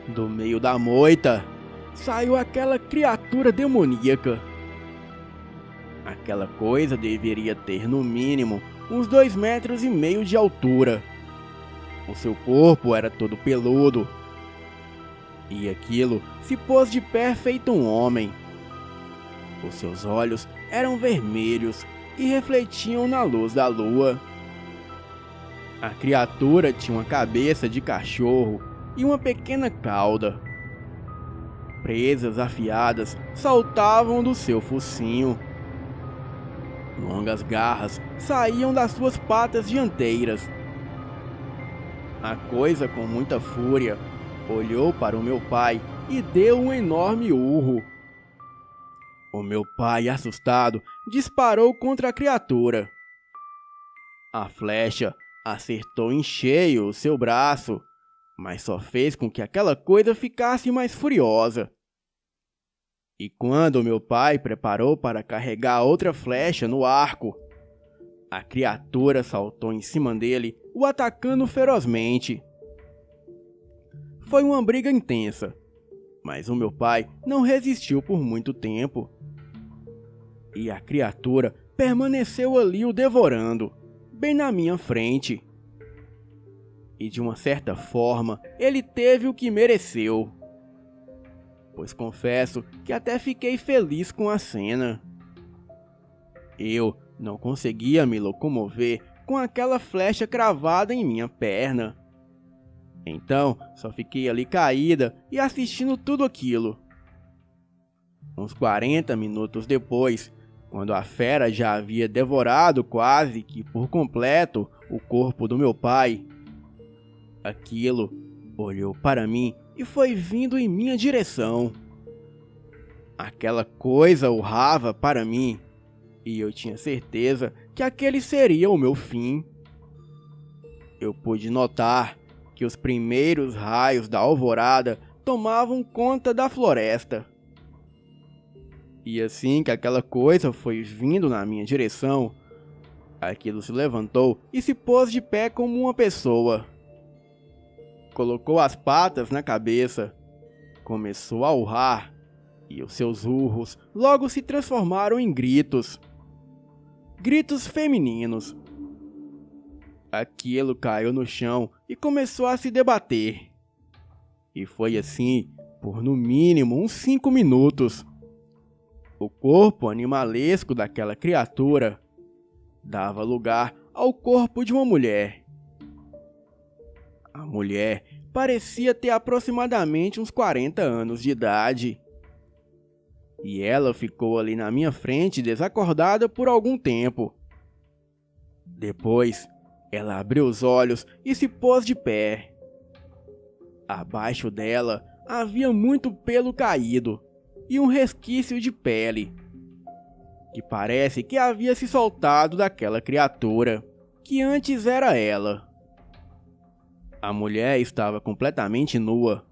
do meio da moita, saiu aquela criatura demoníaca. Aquela coisa deveria ter no mínimo uns 2,5 metros de altura. O seu corpo era todo peludo. E aquilo se pôs de pé feito um homem. Os seus olhos eram vermelhos e refletiam na luz da lua. A criatura tinha uma cabeça de cachorro e uma pequena cauda. Presas afiadas saltavam do seu focinho. Longas garras saíam das suas patas dianteiras. A coisa, com muita fúria, olhou para o meu pai e deu um enorme urro. O meu pai, assustado, disparou contra a criatura. A flecha acertou em cheio o seu braço, mas só fez com que aquela coisa ficasse mais furiosa. E quando meu pai preparou para carregar outra flecha no arco, a criatura saltou em cima dele, o atacando ferozmente. Foi uma briga intensa, mas o meu pai não resistiu por muito tempo. E a criatura permaneceu ali o devorando, bem na minha frente. E de uma certa forma, ele teve o que mereceu. Pois confesso que até fiquei feliz com a cena. Eu não conseguia me locomover com aquela flecha cravada em minha perna. Então, só fiquei ali caída e assistindo tudo aquilo. Uns 40 minutos depois, quando a fera já havia devorado quase que por completo o corpo do meu pai, aquilo olhou para mim e foi vindo em minha direção. Aquela coisa urrava para mim e eu tinha certeza que aquele seria o meu fim. Eu pude notar que os primeiros raios da alvorada tomavam conta da floresta. E assim que aquela coisa foi vindo na minha direção, aquilo se levantou e se pôs de pé como uma pessoa. Colocou as patas na cabeça, começou a urrar, e os seus urros logo se transformaram em gritos. Gritos femininos. Aquilo caiu no chão e começou a se debater. E foi assim por no mínimo uns 5 minutos. O corpo animalesco daquela criatura dava lugar ao corpo de uma mulher. A mulher parecia ter aproximadamente uns 40 anos de idade. E ela ficou ali na minha frente desacordada por algum tempo. Depois, ela abriu os olhos e se pôs de pé. Abaixo dela havia muito pelo caído e um resquício de pele, que parece que havia se soltado daquela criatura, que antes era ela. A mulher estava completamente nua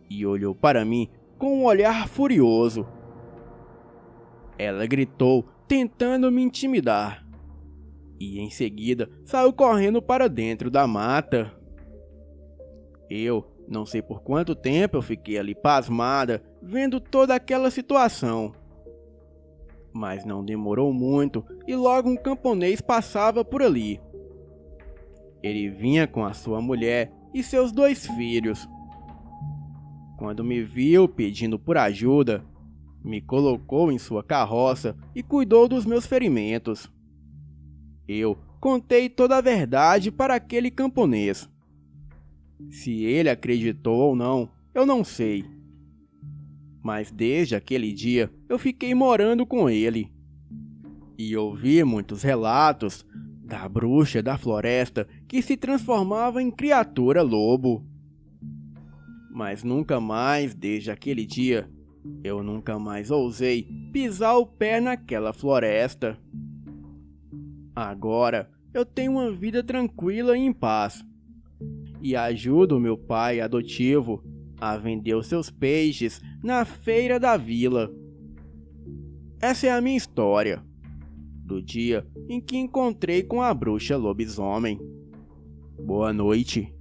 e olhou para mim com um olhar furioso. Ela gritou, tentando me intimidar, e em seguida saiu correndo para dentro da mata. Eu não sei por quanto tempo eu fiquei ali pasmada, vendo toda aquela situação. Mas não demorou muito e logo um camponês passava por ali. Ele vinha com a sua mulher e seus 2 filhos. Quando me viu pedindo por ajuda, me colocou em sua carroça e cuidou dos meus ferimentos. Eu contei toda a verdade para aquele camponês. Se ele acreditou ou não, eu não sei. Mas desde aquele dia eu fiquei morando com ele. E ouvi muitos relatos da bruxa da floresta que se transformava em criatura lobo. Mas nunca mais, desde aquele dia, eu nunca mais ousei pisar o pé naquela floresta. Agora eu tenho uma vida tranquila e em paz. E ajudo meu pai adotivo a vender os seus peixes na feira da vila. Essa é a minha história, do dia em que encontrei com a bruxa lobisomem. Boa noite.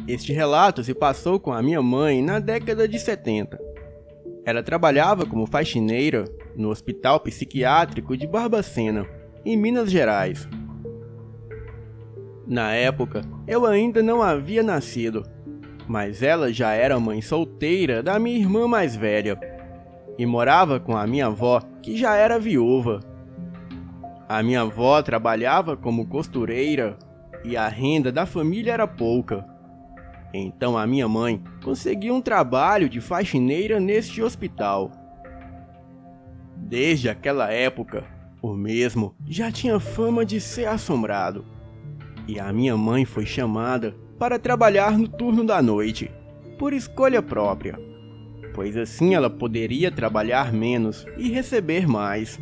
Este relato se passou com a minha mãe na década de 70. Ela trabalhava como faxineira no Hospital Psiquiátrico de Barbacena, em Minas Gerais. Na época, eu ainda não havia nascido, mas ela já era mãe solteira da minha irmã mais velha e morava com a minha avó, que já era viúva. A minha avó trabalhava como costureira e a renda da família era pouca. Então a minha mãe conseguiu um trabalho de faxineira neste hospital. Desde aquela época, o mesmo já tinha fama de ser assombrado. E a minha mãe foi chamada para trabalhar no turno da noite, por escolha própria, pois assim ela poderia trabalhar menos e receber mais.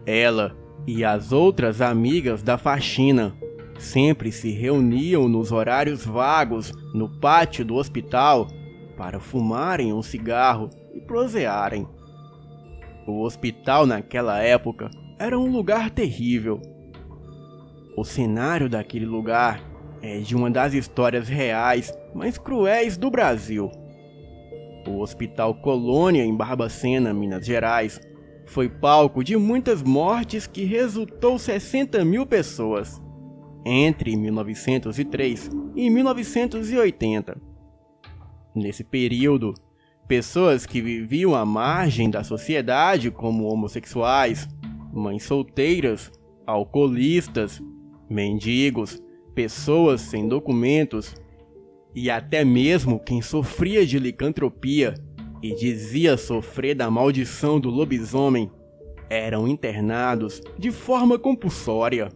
Ela e as outras amigas da faxina sempre se reuniam nos horários vagos no pátio do hospital para fumarem um cigarro e prosearem. O hospital naquela época era um lugar terrível. O cenário daquele lugar é de uma das histórias reais mais cruéis do Brasil. O Hospital Colônia, em Barbacena, Minas Gerais, foi palco de muitas mortes que resultou 60 mil pessoas entre 1903 e 1980. Nesse período, pessoas que viviam à margem da sociedade, como homossexuais, mães solteiras, alcoolistas, mendigos, pessoas sem documentos e até mesmo quem sofria de licantropia e dizia sofrer da maldição do lobisomem, eram internados de forma compulsória.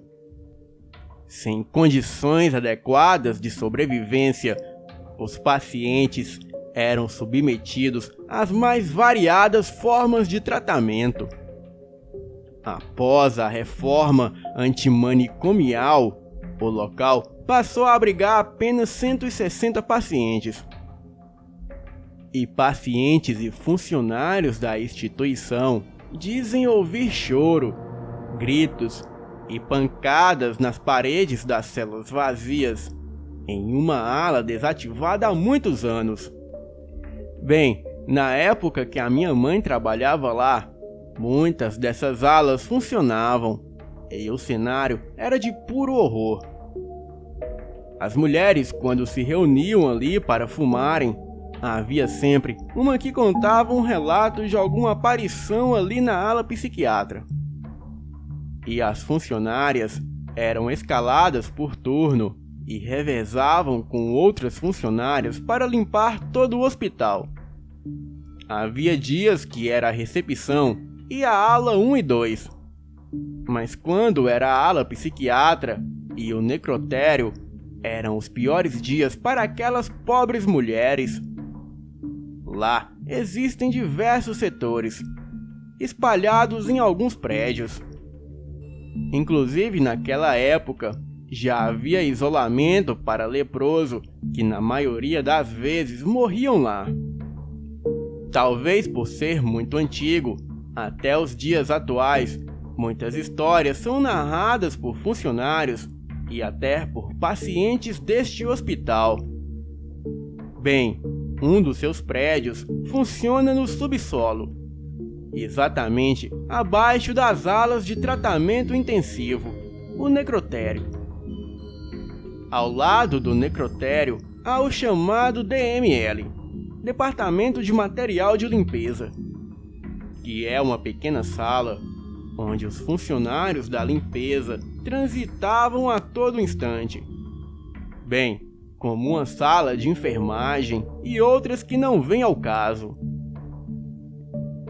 Sem condições adequadas de sobrevivência, os pacientes eram submetidos às mais variadas formas de tratamento. Após a reforma antimanicomial, o local passou a abrigar apenas 160 pacientes. E pacientes e funcionários da instituição dizem ouvir choro, gritos e pancadas nas paredes das celas vazias, em uma ala desativada há muitos anos. Bem, na época que a minha mãe trabalhava lá, muitas dessas alas funcionavam e o cenário era de puro horror. As mulheres, quando se reuniam ali para fumarem, havia sempre uma que contava um relato de alguma aparição ali na ala psiquiatra. E as funcionárias eram escaladas por turno e revezavam com outras funcionárias para limpar todo o hospital. Havia dias que era a recepção e a ala 1 e 2. Mas quando era a ala psiquiatra e o necrotério, eram os piores dias para aquelas pobres mulheres. Lá existem diversos setores, espalhados em alguns prédios. Inclusive naquela época, já havia isolamento para leproso, que na maioria das vezes morriam lá. Talvez por ser muito antigo, até os dias atuais, muitas histórias são narradas por funcionários e até por pacientes deste hospital. Bem, um dos seus prédios funciona no subsolo, exatamente abaixo das alas de tratamento intensivo, o necrotério. Ao lado do necrotério há o chamado DML, Departamento de Material de Limpeza, que é uma pequena sala onde os funcionários da limpeza transitavam a todo instante. Bem, como uma sala de enfermagem e outras que não vêm ao caso.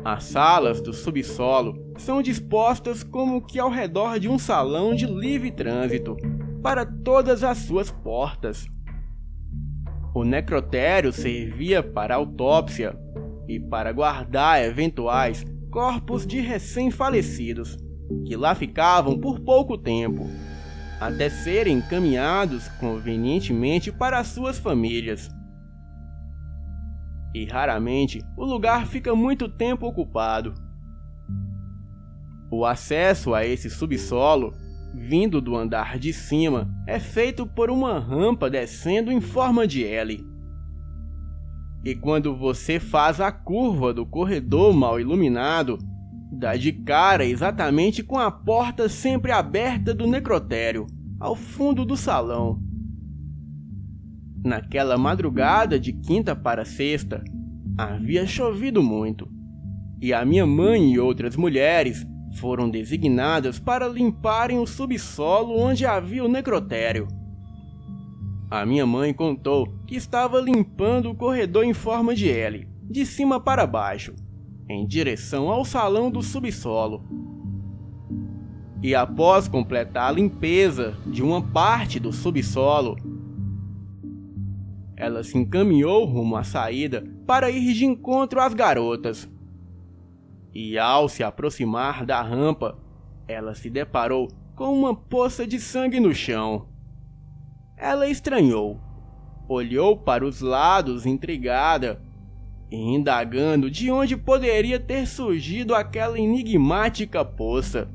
As salas do subsolo são dispostas como que ao redor de um salão de livre trânsito para todas as suas portas. O necrotério servia para autópsia e para guardar eventuais corpos de recém-falecidos, que lá ficavam por pouco tempo, até serem encaminhados convenientemente para suas famílias. E raramente o lugar fica muito tempo ocupado. O acesso a esse subsolo, vindo do andar de cima, é feito por uma rampa descendo em forma de L. E quando você faz a curva do corredor mal iluminado, dá de cara exatamente com a porta sempre aberta do necrotério, ao fundo do salão. Naquela madrugada de quinta para sexta, havia chovido muito, e a minha mãe e outras mulheres foram designadas para limparem o subsolo onde havia o necrotério. A minha mãe contou que estava limpando o corredor em forma de L, de cima para baixo, em direção ao salão do subsolo. E após completar a limpeza de uma parte do subsolo, ela se encaminhou rumo à saída para ir de encontro às garotas. E ao se aproximar da rampa, ela se deparou com uma poça de sangue no chão. ela estranhou. Olhou para os lados intrigada e indagando de onde poderia ter surgido aquela enigmática poça.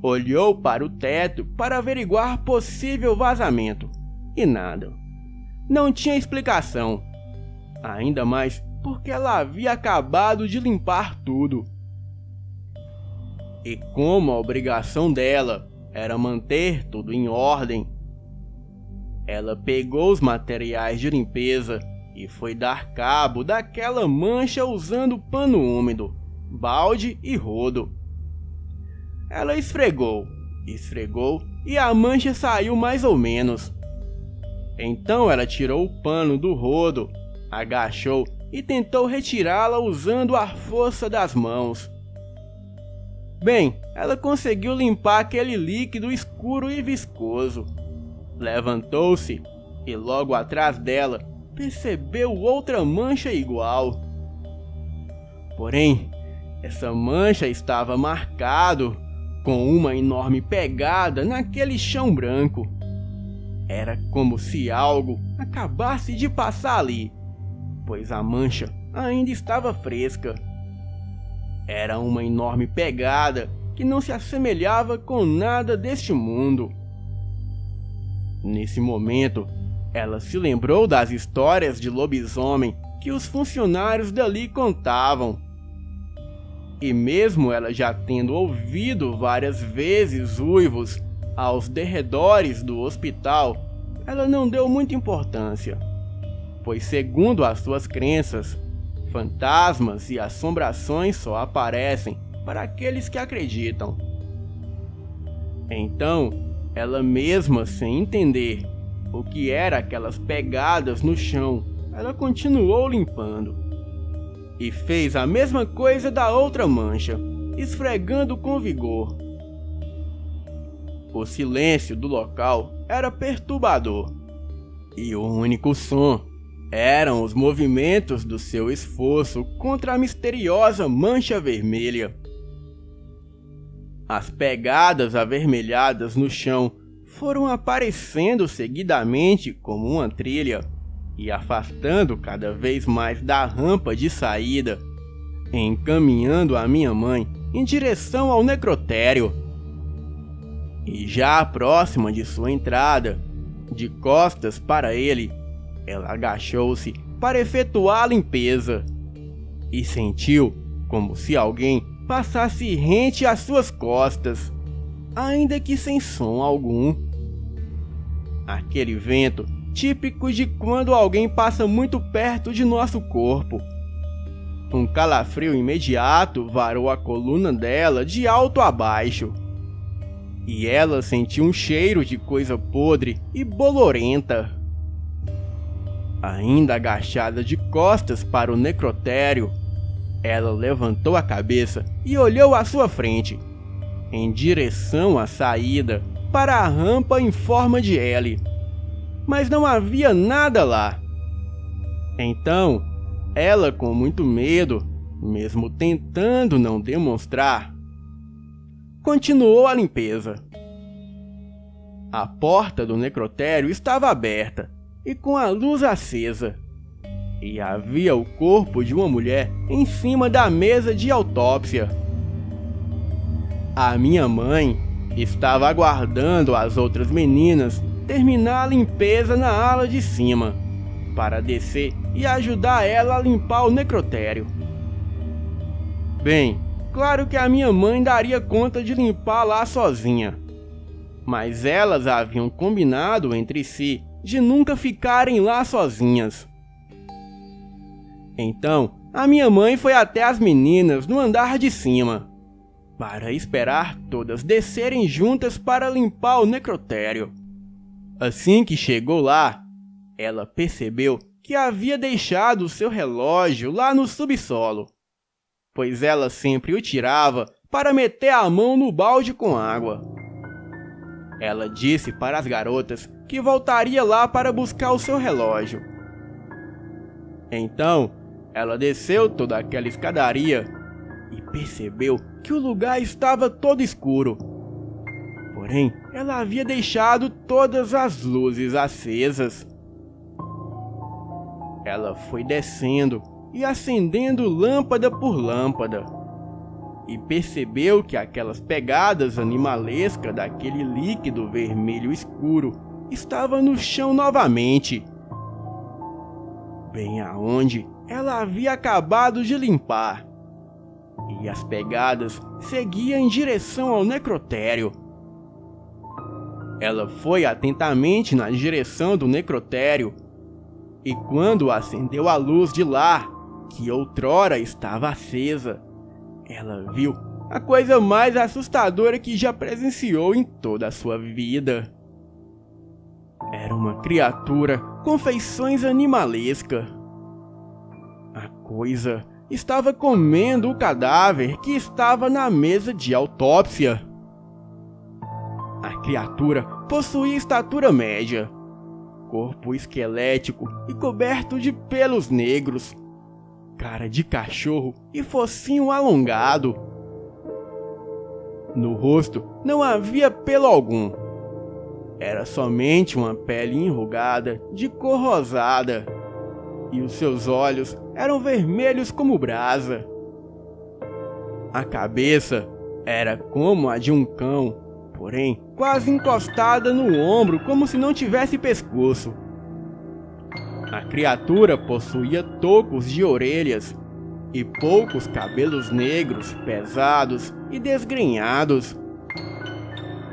Olhou para o teto para averiguar possível vazamento e nada. Não tinha explicação. Ainda mais porque ela havia acabado de limpar tudo. E como a obrigação dela era manter tudo em ordem, ela pegou os materiais de limpeza e foi dar cabo daquela mancha usando pano úmido, balde e rodo. Ela esfregou e a mancha saiu mais ou menos. Então ela tirou o pano do rodo, agachou e tentou retirá-la usando a força das mãos. Bem, ela conseguiu limpar aquele líquido escuro e viscoso. Levantou-se e logo atrás dela percebeu outra mancha igual. Porém, essa mancha estava marcada com uma enorme pegada naquele chão branco. Era como se algo acabasse de passar ali, pois a mancha ainda estava fresca. Era uma enorme pegada que não se assemelhava com nada deste mundo. Nesse momento, ela se lembrou das histórias de lobisomem que os funcionários dali contavam. E mesmo ela já tendo ouvido várias vezes uivos aos derredores do hospital, ela não deu muita importância, pois segundo as suas crenças, fantasmas e assombrações só aparecem para aqueles que acreditam. Então, ela mesma, sem entender o que eram aquelas pegadas no chão, ela continuou limpando. E fez a mesma coisa da outra mancha, esfregando com vigor. O silêncio do local era perturbador, e o único som eram os movimentos do seu esforço contra a misteriosa mancha vermelha. As pegadas avermelhadas no chão foram aparecendo seguidamente como uma trilha e afastando cada vez mais da rampa de saída, encaminhando a minha mãe em direção ao necrotério. E já próxima de sua entrada, de costas para ele, ela agachou-se para efetuar a limpeza e sentiu como se alguém passasse rente às suas costas, ainda que sem som algum. Aquele vento típico de quando alguém passa muito perto de nosso corpo. Um calafrio imediato varou a coluna dela de alto a baixo, e ela sentiu um cheiro de coisa podre e bolorenta. Ainda agachada de costas para o necrotério, ela levantou a cabeça e olhou à sua frente, em direção à saída para a rampa em forma de L. Mas não havia nada lá. Então, ela, com muito medo, mesmo tentando não demonstrar, continuou a limpeza. A porta do necrotério estava aberta e com a luz acesa, e havia o corpo de uma mulher em cima da mesa de autópsia. A minha mãe estava aguardando as outras meninas terminar a limpeza na ala de cima, para descer e ajudar ela a limpar o necrotério. Bem, claro que a minha mãe daria conta de limpar lá sozinha, mas elas haviam combinado entre si de nunca ficarem lá sozinhas. Então, a minha mãe foi até as meninas no andar de cima, para esperar todas descerem juntas para limpar o necrotério. Assim que chegou lá, ela percebeu que havia deixado o seu relógio lá no subsolo, pois ela sempre o tirava para meter a mão no balde com água. Ela disse para as garotas que voltaria lá para buscar o seu relógio. Então, ela desceu toda aquela escadaria e percebeu que o lugar estava todo escuro, Porém, ela havia deixado todas as luzes acesas. Ela foi descendo e acendendo lâmpada por lâmpada, e percebeu que aquelas pegadas animalescas daquele líquido vermelho escuro estavam no chão novamente, bem aonde ela havia acabado de limpar, e as pegadas seguiam em direção ao necrotério. Ela foi atentamente na direção do necrotério, e quando acendeu a luz de lá, que outrora estava acesa, ela viu a coisa mais assustadora que já presenciou em toda a sua vida. Era uma criatura com feições animalescas. A coisa estava comendo o cadáver que estava na mesa de autópsia. A criatura possuía estatura média, corpo esquelético e coberto de pelos negros, cara de cachorro e focinho alongado. No rosto não havia pelo algum. Era somente uma pele enrugada de cor rosada, e os seus olhos eram vermelhos como brasa. A cabeça era como a de um cão, porém quase encostada no ombro, como se não tivesse pescoço. A criatura possuía tocos de orelhas e poucos cabelos negros, pesados e desgrenhados.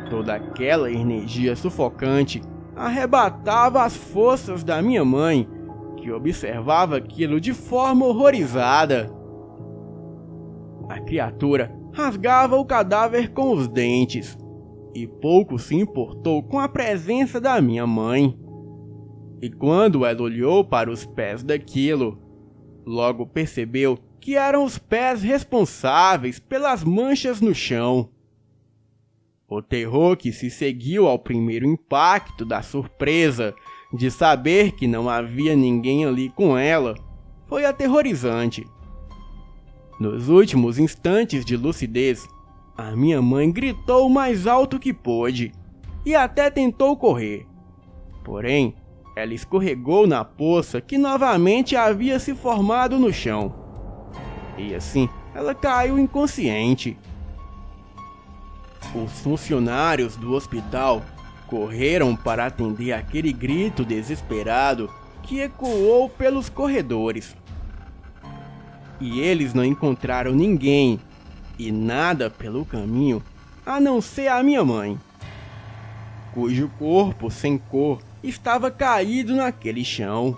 Toda aquela energia sufocante arrebatava as forças da minha mãe, que observava aquilo de forma horrorizada. A criatura rasgava o cadáver com os dentes, e pouco se importou com a presença da minha mãe. E quando ela olhou para os pés daquilo, logo percebeu que eram os pés responsáveis pelas manchas no chão. O terror que se seguiu ao primeiro impacto da surpresa de saber que não havia ninguém ali com ela foi aterrorizante. Nos últimos instantes de lucidez, a minha mãe gritou o mais alto que pôde e até tentou correr. Porém, ela escorregou na poça que novamente havia se formado no chão. E assim, ela caiu inconsciente. Os funcionários do hospital correram para atender aquele grito desesperado que ecoou pelos corredores. E eles não encontraram ninguém e nada pelo caminho, a não ser a minha mãe, cujo corpo sem cor estava caído naquele chão.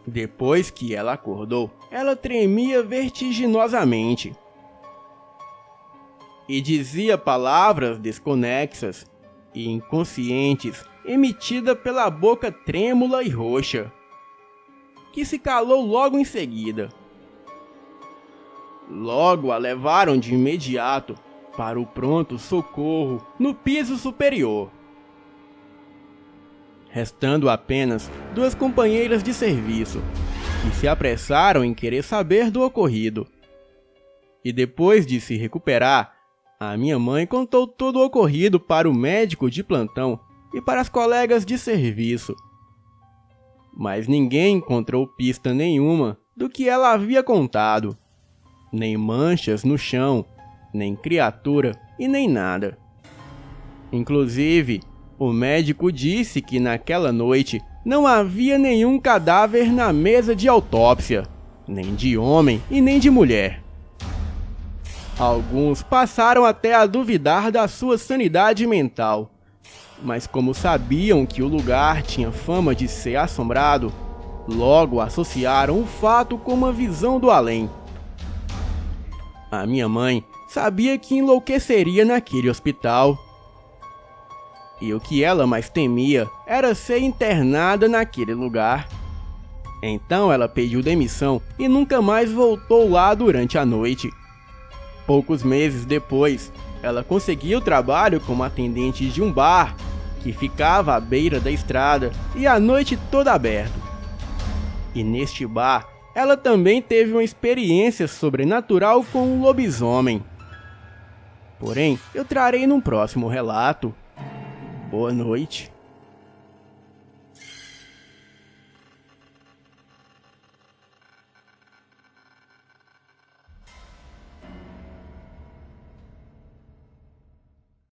Depois que ela acordou, ela tremia vertiginosamente e dizia palavras desconexas e inconscientes, emitida pela boca trêmula e roxa, que se calou logo em seguida. Logo a levaram de imediato para o pronto-socorro no piso superior, restando apenas 2 companheiras de serviço, que se apressaram em querer saber do ocorrido. E depois de se recuperar, a minha mãe contou tudo o ocorrido para o médico de plantão e para as colegas de serviço. Mas ninguém encontrou pista nenhuma do que ela havia contado. Nem manchas no chão, nem criatura e nem nada. Inclusive, o médico disse que naquela noite não havia nenhum cadáver na mesa de autópsia, nem de homem e nem de mulher. Alguns passaram até a duvidar da sua sanidade mental, mas como sabiam que o lugar tinha fama de ser assombrado, logo associaram o fato com uma visão do além. A minha mãe sabia que enlouqueceria naquele hospital, e o que ela mais temia era ser internada naquele lugar. Então ela pediu demissão e nunca mais voltou lá durante a noite. Poucos meses depois, ela conseguiu trabalho como atendente de um bar que ficava à beira da estrada e a noite toda aberto. E neste bar, ela também teve uma experiência sobrenatural com um lobisomem. Porém, eu trarei num próximo relato. Boa noite.